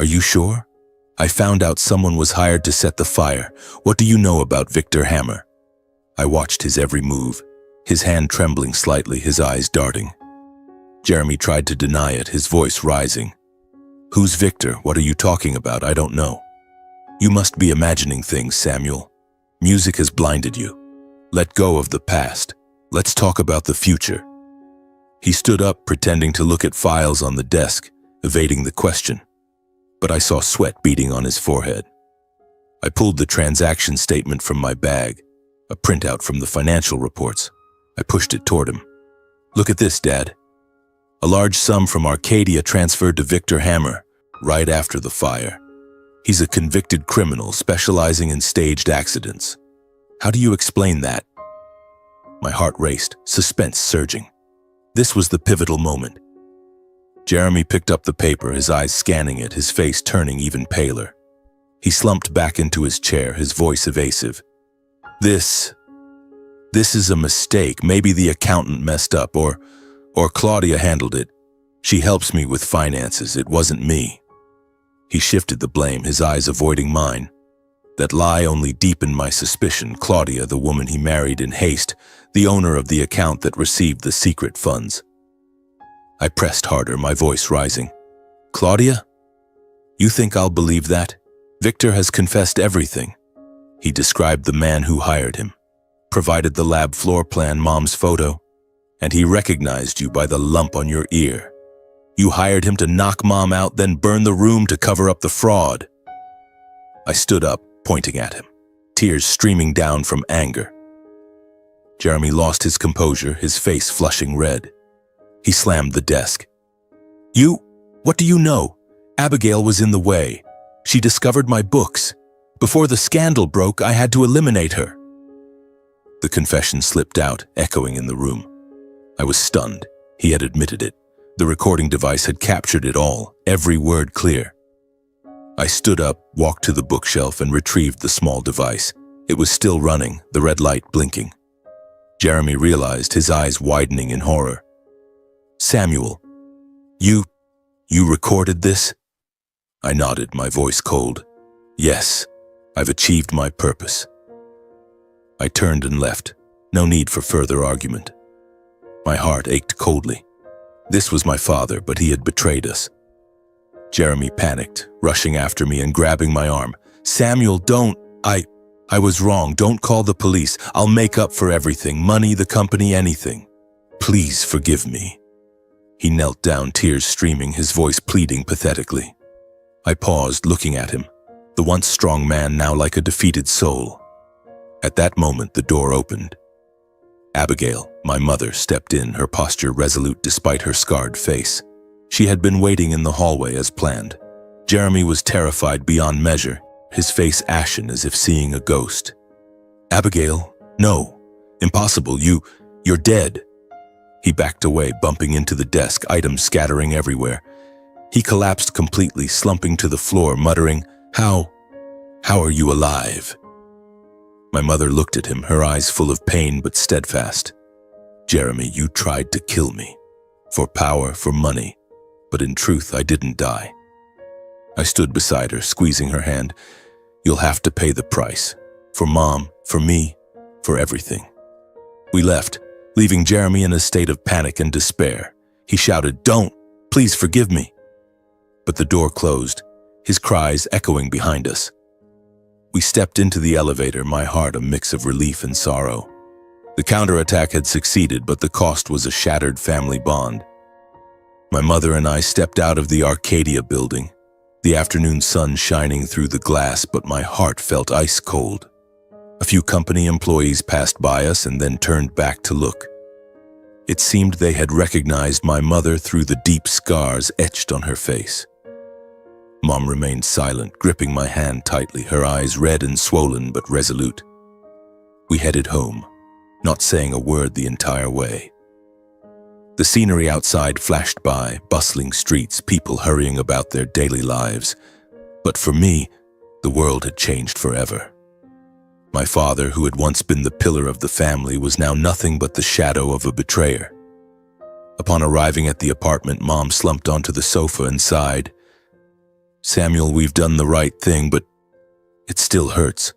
Are you sure? I found out someone was hired to set the fire. What do you know about Victor Hammer?" I watched his every move, his hand trembling slightly, his eyes darting. Jeremy tried to deny it, his voice rising. "Who's Victor? What are you talking about? I don't know." "You must be imagining things, Samuel. Music has blinded you. Let go of the past. Let's talk about the future." He stood up, pretending to look at files on the desk, evading the question. But I saw sweat beading on his forehead. I pulled the transaction statement from my bag, a printout from the financial reports. I pushed it toward him. "Look at this, Dad. A large sum from Arcadia transferred to Victor Hammer right after the fire. He's a convicted criminal specializing in staged accidents. How do you explain that?" My heart raced, suspense surging. This was the pivotal moment. Jeremy picked up the paper, his eyes scanning it, his face turning even paler. He slumped back into his chair, his voice evasive. This is a mistake. Maybe the accountant messed up, or Claudia handled it. She helps me with finances. It wasn't me." He shifted the blame, his eyes avoiding mine. That lie only deepened my suspicion. Claudia, the woman he married in haste, the owner of the account that received the secret funds. I pressed harder, my voice rising. "Claudia? You think I'll believe that? Victor has confessed everything." He described the man who hired him, provided the lab floor plan, Mom's photo, and he recognized you by the lump on your ear. You hired him to knock Mom out, then burn the room to cover up the fraud. I stood up, pointing at him, tears streaming down from anger. Jeremy lost his composure, his face flushing red. He slammed the desk. What do you know? Abigail was in the way. She discovered my books. Before the scandal broke, I had to eliminate her." The confession slipped out, echoing in the room. I was stunned. He had admitted it. The recording device had captured it all, every word clear. I stood up, walked to the bookshelf, and retrieved the small device. It was still running, the red light blinking. Jeremy realized, his eyes widening in horror. "Samuel, you recorded this?" I nodded, my voice cold. "Yes, I've achieved my purpose." I turned and left. No need for further argument. My heart ached coldly. This was my father, but he had betrayed us. Jeremy panicked, rushing after me and grabbing my arm. "Samuel, don't! I was wrong. Don't call the police. I'll make up for everything. Money, the company, anything. Please forgive me." He knelt down, tears streaming, his voice pleading pathetically. I paused, looking at him, the once strong man now like a defeated soul. At that moment, the door opened. Abigail, my mother, stepped in, her posture resolute despite her scarred face. She had been waiting in the hallway as planned. Jeremy was terrified beyond measure, his face ashen as if seeing a ghost. "Abigail, no, impossible, you're dead." He backed away, bumping into the desk, items scattering everywhere. He collapsed completely, slumping to the floor, muttering, How are you alive?" My mother looked at him, her eyes full of pain but steadfast. "Jeremy, you tried to kill me. For power, for money. But in truth, I didn't die." I stood beside her, squeezing her hand. "You'll have to pay the price. For Mom, for me, for everything." We left, leaving Jeremy in a state of panic and despair. He shouted, "Don't! Please forgive me!" But the door closed, his cries echoing behind us. We stepped into the elevator, my heart a mix of relief and sorrow. The counterattack had succeeded, but the cost was a shattered family bond. My mother and I stepped out of the Arcadia building, the afternoon sun shining through the glass, but my heart felt ice cold. A few company employees passed by us and then turned back to look. It seemed they had recognized my mother through the deep scars etched on her face. Mom remained silent, gripping my hand tightly, her eyes red and swollen but resolute. We headed home, not saying a word the entire way. The scenery outside flashed by, bustling streets, people hurrying about their daily lives. But for me, the world had changed forever. My father, who had once been the pillar of the family, was now nothing but the shadow of a betrayer. Upon arriving at the apartment, Mom slumped onto the sofa and sighed. "Samuel, we've done the right thing, but it still hurts."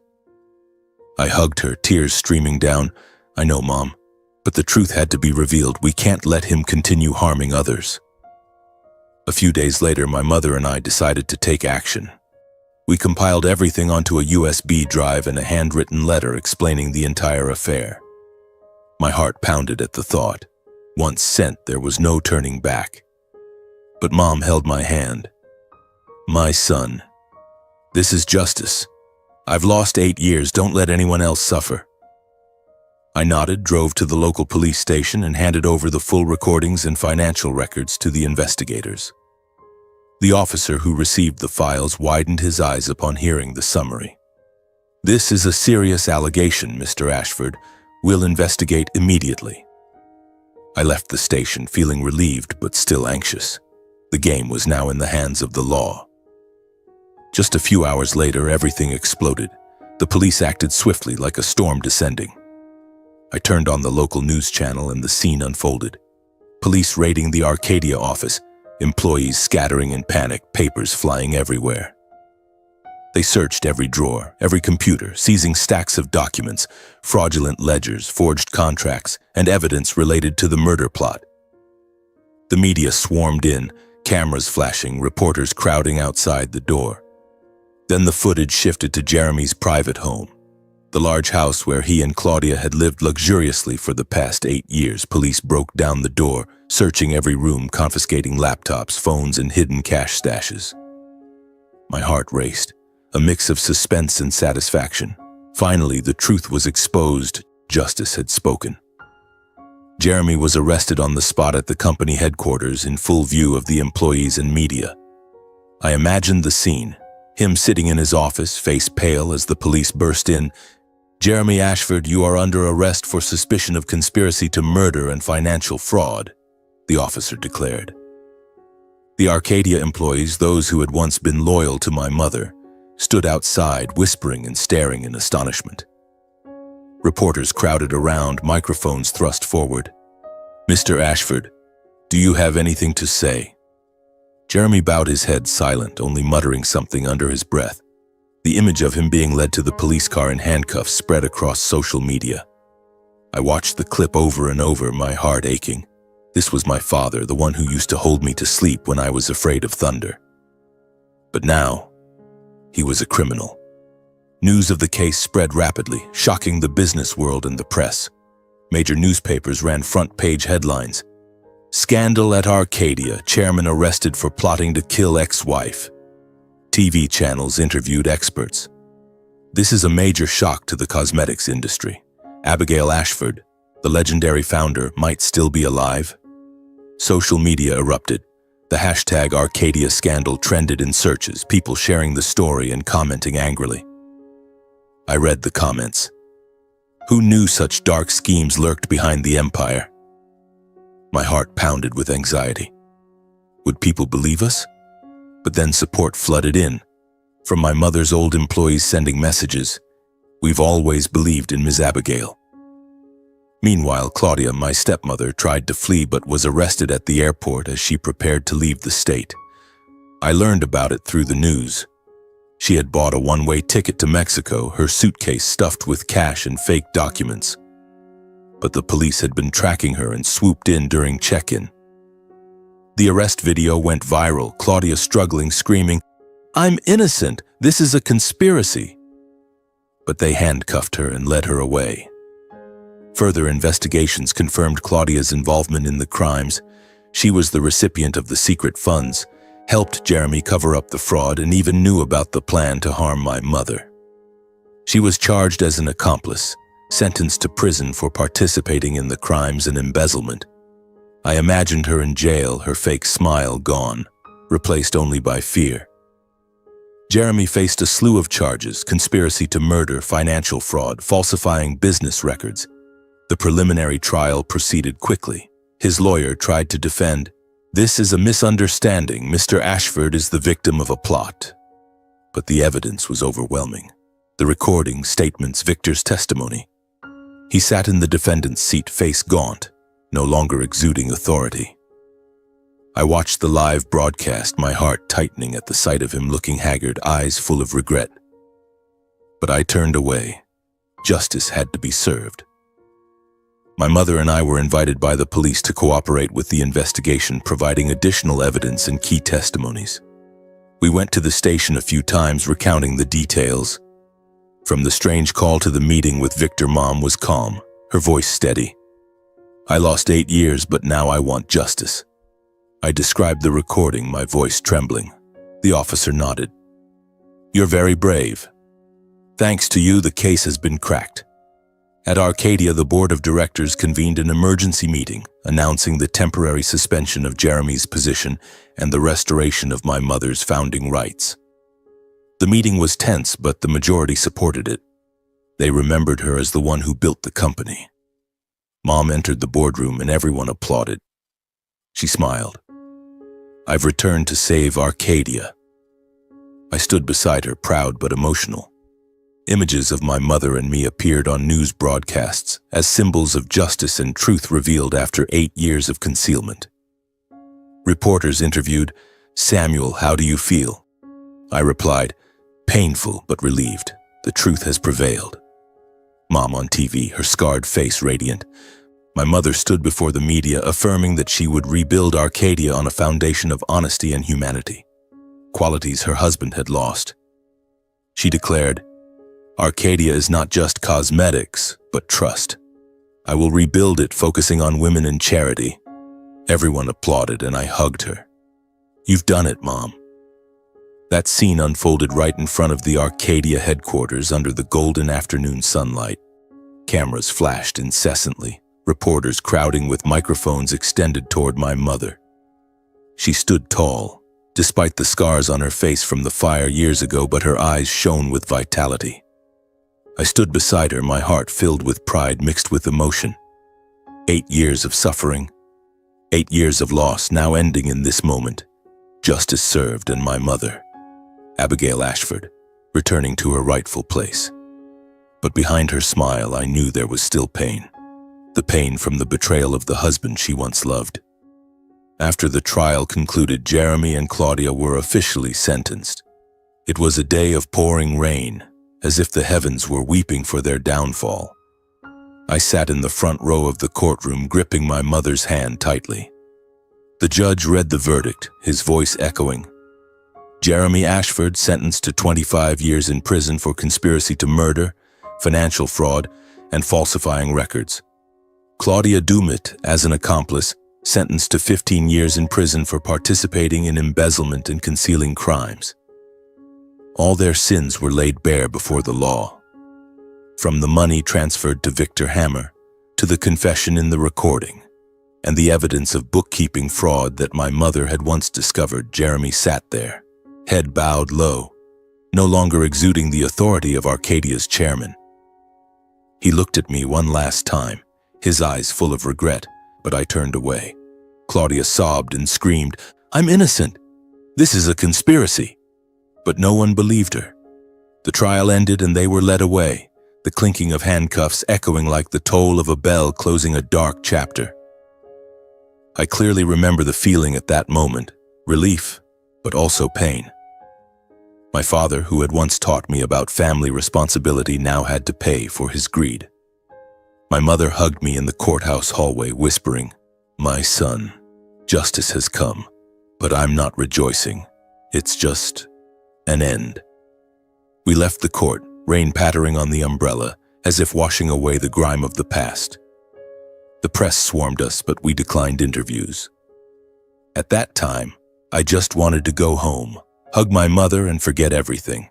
I hugged her, tears streaming down. "I know, Mom, but the truth had to be revealed. We can't let him continue harming others." A few days later, my mother and I decided to take action. We compiled everything onto a USB drive and a handwritten letter explaining the entire affair. My heart pounded at the thought. Once sent, there was no turning back. But Mom held my hand. "My son, this is justice. I've lost 8 years. Don't let anyone else suffer." I nodded, drove to the local police station, and handed over the full recordings and financial records to the investigators. The officer who received the files widened his eyes upon hearing the summary. "This is a serious allegation, Mr. Ashford. We'll investigate immediately." I left the station feeling relieved but still anxious. The game was now in the hands of the law. Just a few hours later, everything exploded. The police acted swiftly, like a storm descending. I turned on the local news channel and the scene unfolded. Police raiding the Arcadia office, employees scattering in panic, papers flying everywhere. They searched every drawer, every computer, seizing stacks of documents, fraudulent ledgers, forged contracts, and evidence related to the murder plot. The media swarmed in, cameras flashing, reporters crowding outside the door. Then the footage shifted to Jeremy's private home, the large house where he and Claudia had lived luxuriously for the past 8 years. Police broke down the door, searching every room, confiscating laptops, phones, and hidden cash stashes. My heart raced, a mix of suspense and satisfaction. Finally, the truth was exposed. Justice had spoken. Jeremy was arrested on the spot at the company headquarters in full view of the employees and media. I imagined the scene, him sitting in his office, face pale as the police burst in. "Jeremy Ashford, you are under arrest for suspicion of conspiracy to murder and financial fraud," the officer declared. The Arcadia employees, those who had once been loyal to my mother, stood outside, whispering and staring in astonishment. Reporters crowded around, microphones thrust forward. "Mr. Ashford, do you have anything to say?" Jeremy bowed his head, silent, only muttering something under his breath. The image of him being led to the police car in handcuffs spread across social media. I watched the clip over and over, my heart aching. This was my father, the one who used to hold me to sleep when I was afraid of thunder. But now, he was a criminal. News of the case spread rapidly, shocking the business world and the press. Major newspapers ran front-page headlines. "Scandal at Arcadia, chairman arrested for plotting to kill ex-wife." TV channels interviewed experts. This is a major shock to the cosmetics industry. Abigail Ashford, the legendary founder, might still be alive. Social media erupted. The hashtag Arcadia scandal trended in searches, people sharing the story and commenting angrily. I read the comments. Who knew such dark schemes lurked behind the empire? My heart pounded with anxiety. Would people believe us? But then support flooded in. From my mother's old employees sending messages, "We've always believed in Ms. Abigail." Meanwhile, Claudia, my stepmother, tried to flee but was arrested at the airport as she prepared to leave the state. I learned about it through the news. She had bought a one-way ticket to Mexico, her suitcase stuffed with cash and fake documents. But the police had been tracking her and swooped in during check-in. The arrest video went viral, Claudia struggling, screaming, "I'm innocent! This is a conspiracy!" But they handcuffed her and led her away. Further investigations confirmed Claudia's involvement in the crimes. She was the recipient of the secret funds, helped Jeremy cover up the fraud, and even knew about the plan to harm my mother. She was charged as an accomplice, sentenced to prison for participating in the crimes and embezzlement. I imagined her in jail, her fake smile gone, replaced only by fear. Jeremy faced a slew of charges: conspiracy to murder, financial fraud, falsifying business records. The preliminary trial proceeded quickly. His lawyer tried to defend, "This is a misunderstanding. Mr. Ashford is the victim of a plot." But the evidence was overwhelming. The recording, statements, Victor's testimony. He sat in the defendant's seat, face gaunt, no longer exuding authority. I watched the live broadcast, my heart tightening at the sight of him, looking haggard, eyes full of regret. But I turned away. Justice had to be served. My mother and I were invited by the police to cooperate with the investigation, providing additional evidence and key testimonies. We went to the station a few times, recounting the details. From the strange call to the meeting with Victor, Mom was calm, her voice steady. "I lost 8 years, but now I want justice." I described the recording, my voice trembling. The officer nodded. "You're very brave. Thanks to you, the case has been cracked." At Arcadia, the board of directors convened an emergency meeting, announcing the temporary suspension of Jeremy's position and the restoration of my mother's founding rights. The meeting was tense, but the majority supported it. They remembered her as the one who built the company. Mom entered the boardroom and everyone applauded. She smiled. "I've returned to save Arcadia." I stood beside her, proud but emotional. Images of my mother and me appeared on news broadcasts as symbols of justice and truth revealed after 8 years of concealment. Reporters interviewed, "Samuel, how do you feel?" I replied, "Painful but relieved. The truth has prevailed." Mom on TV, her scarred face radiant. My mother stood before the media affirming that she would rebuild Arcadia on a foundation of honesty and humanity, qualities her husband had lost. She declared, "Arcadia is not just cosmetics, but trust. I will rebuild it focusing on women and charity." Everyone applauded and I hugged her. "You've done it, Mom." That scene unfolded right in front of the Arcadia headquarters under the golden afternoon sunlight. Cameras flashed incessantly, reporters crowding with microphones extended toward my mother. She stood tall, despite the scars on her face from the fire years ago, but her eyes shone with vitality. I stood beside her, my heart filled with pride mixed with emotion. 8 years of suffering, 8 years of loss, now ending in this moment. Justice served, and my mother, Abigail Ashford, returning to her rightful place. But behind her smile, I knew there was still pain. The pain from the betrayal of the husband she once loved. After the trial concluded, Jeremy and Claudia were officially sentenced. It was a day of pouring rain, as if the heavens were weeping for their downfall. I sat in the front row of the courtroom, gripping my mother's hand tightly. The judge read the verdict, his voice echoing. Jeremy Ashford sentenced to 25 years in prison for conspiracy to murder, financial fraud, and falsifying records. Claudia Dumit, as an accomplice, sentenced to 15 years in prison for participating in embezzlement and concealing crimes. All their sins were laid bare before the law. From the money transferred to Victor Hammer, to the confession in the recording, and the evidence of bookkeeping fraud that my mother had once discovered, Jeremy sat there, head bowed low, no longer exuding the authority of Arcadia's chairman. He looked at me one last time, his eyes full of regret, but I turned away. Claudia sobbed and screamed, "I'm innocent! This is a conspiracy!" But no one believed her. The trial ended and they were led away, the clinking of handcuffs echoing like the toll of a bell closing a dark chapter. I clearly remember the feeling at that moment, relief, but also pain. My father, who had once taught me about family responsibility, now had to pay for his greed. My mother hugged me in the courthouse hallway, whispering, "My son, justice has come, but I'm not rejoicing. It's just an end." We left the court, rain pattering on the umbrella, as if washing away the grime of the past. The press swarmed us, but we declined interviews. At that time, I just wanted to go home, hug my mother, and forget everything.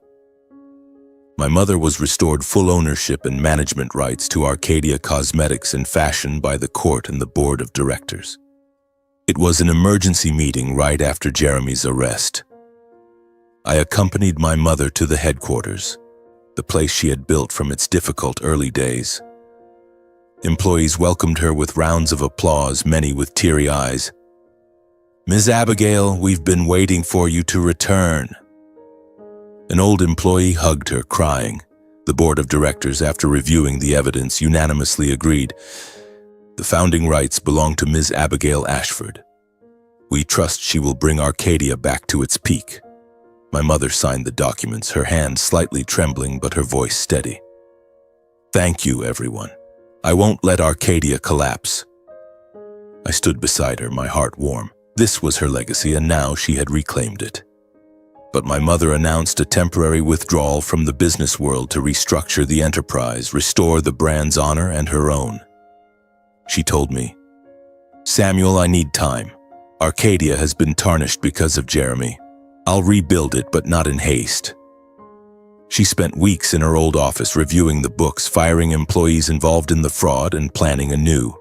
My mother was restored full ownership and management rights to Arcadia Cosmetics and Fashion by the court and the board of directors. It was an emergency meeting right after Jeremy's arrest. I accompanied my mother to the headquarters, the place she had built from its difficult early days. Employees welcomed her with rounds of applause, many with teary eyes. "Ms. Abigail, we've been waiting for you to return." An old employee hugged her, crying. The board of directors, after reviewing the evidence, unanimously agreed. The founding rights belong to Ms. Abigail Ashford. We trust she will bring Arcadia back to its peak. My mother signed the documents, her hand slightly trembling but her voice steady. "Thank you, everyone. I won't let Arcadia collapse." I stood beside her, my heart warm. This was her legacy, and now she had reclaimed it. But my mother announced a temporary withdrawal from the business world to restructure the enterprise, restore the brand's honor and her own. She told me, "Samuel, I need time. Arcadia has been tarnished because of Jeremy. I'll rebuild it, but not in haste." She spent weeks in her old office reviewing the books, firing employees involved in the fraud, and planning anew.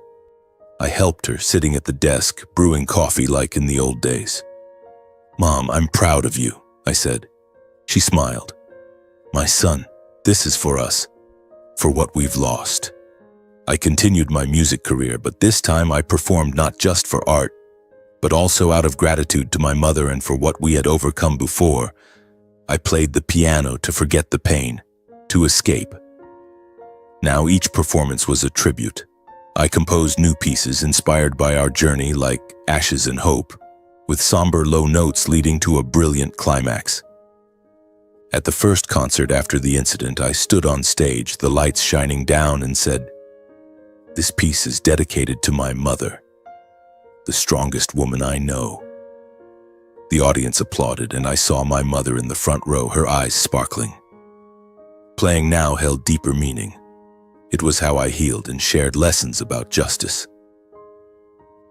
I helped her, sitting at the desk, brewing coffee like in the old days. "Mom, I'm proud of you," I said. She smiled. "My son, this is for us, for what we've lost." I continued my music career, but this time I performed not just for art, but also out of gratitude to my mother and for what we had overcome before. I played the piano to forget the pain, to escape. Now each performance was a tribute. I composed new pieces inspired by our journey, like Ashes and Hope, with somber low notes leading to a brilliant climax. At the first concert after the incident, I stood on stage, the lights shining down, and said, "This piece is dedicated to my mother, the strongest woman I know." The audience applauded, and I saw my mother in the front row, her eyes sparkling. Playing now held deeper meaning. It was how I healed and shared lessons about justice.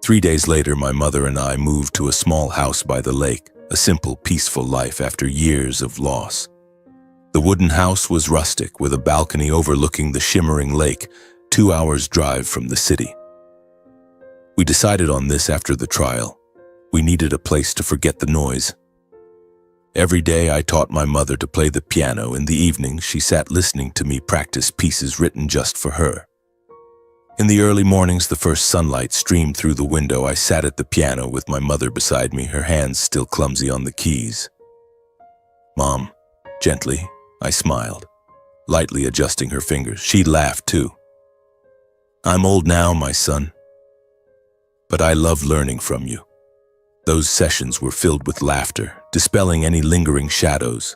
3 days later, my mother and I moved to a small house by the lake, a simple, peaceful life after years of loss. The wooden house was rustic, with a balcony overlooking the shimmering lake, 2 hours' drive from the city. We decided on this after the trial. We needed a place to forget the noise. Every day I taught my mother to play the piano. In the evening, she sat listening to me practice pieces written just for her. In the early mornings, the first sunlight streamed through the window. I sat at the piano with my mother beside me, her hands still clumsy on the keys. "Mom," gently, I smiled, lightly adjusting her fingers. She laughed too. "I'm old now, my son, but I love learning from you." Those sessions were filled with laughter, dispelling any lingering shadows.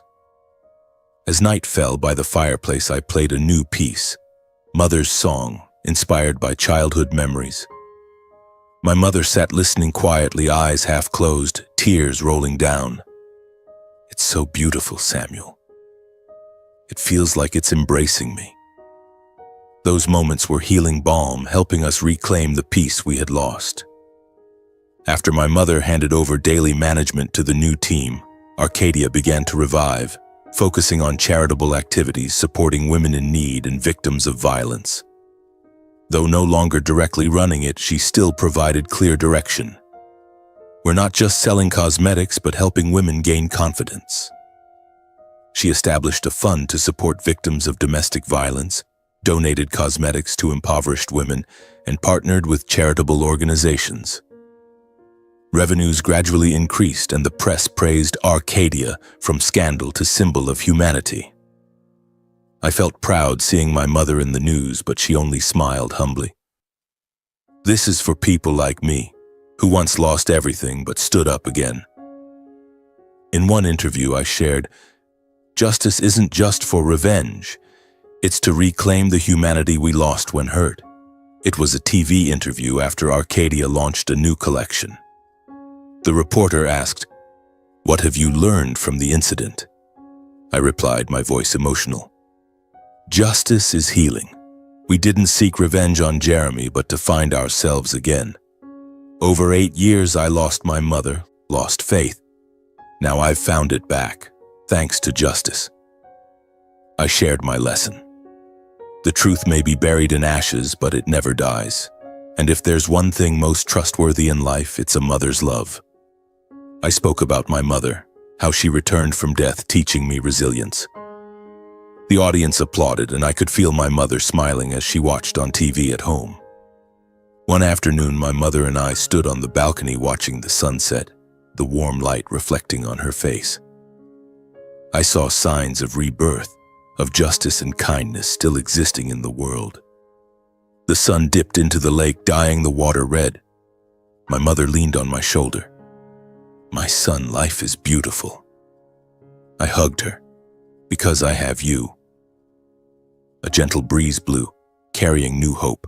As night fell by the fireplace, I played a new piece, Mother's Song, inspired by childhood memories. My mother sat listening quietly, eyes half closed, tears rolling down. "It's so beautiful, Samuel. It feels like it's embracing me." Those moments were healing balm, helping us reclaim the peace we had lost. After my mother handed over daily management to the new team, Arcadia began to revive, focusing on charitable activities supporting women in need and victims of violence. Though no longer directly running it, she still provided clear direction. We're not just selling cosmetics, but helping women gain confidence. She established a fund to support victims of domestic violence, donated cosmetics to impoverished women, and partnered with charitable organizations. Revenues gradually increased, and the press praised Arcadia from scandal to symbol of humanity. I felt proud seeing my mother in the news, but she only smiled humbly. "This is for people like me, who once lost everything but stood up again." In one interview I shared, "Justice isn't just for revenge. It's to reclaim the humanity we lost when hurt." It was a TV interview after Arcadia launched a new collection. The reporter asked, "What have you learned from the incident?" I replied, my voice emotional. "Justice is healing. We didn't seek revenge on Jeremy, but to find ourselves again. Over 8 years, I lost my mother, lost faith. Now I've found it back, thanks to justice." I shared my lesson. The truth may be buried in ashes, but it never dies. And if there's one thing most trustworthy in life, it's a mother's love. I spoke about my mother, how she returned from death, teaching me resilience. The audience applauded, and I could feel my mother smiling as she watched on TV at home. One afternoon, my mother and I stood on the balcony watching the sunset, the warm light reflecting on her face. I saw signs of rebirth, of justice and kindness still existing in the world. The sun dipped into the lake, dyeing the water red. My mother leaned on my shoulder. "My son, life is beautiful." I hugged her. "Because I have you." A gentle breeze blew, carrying new hope.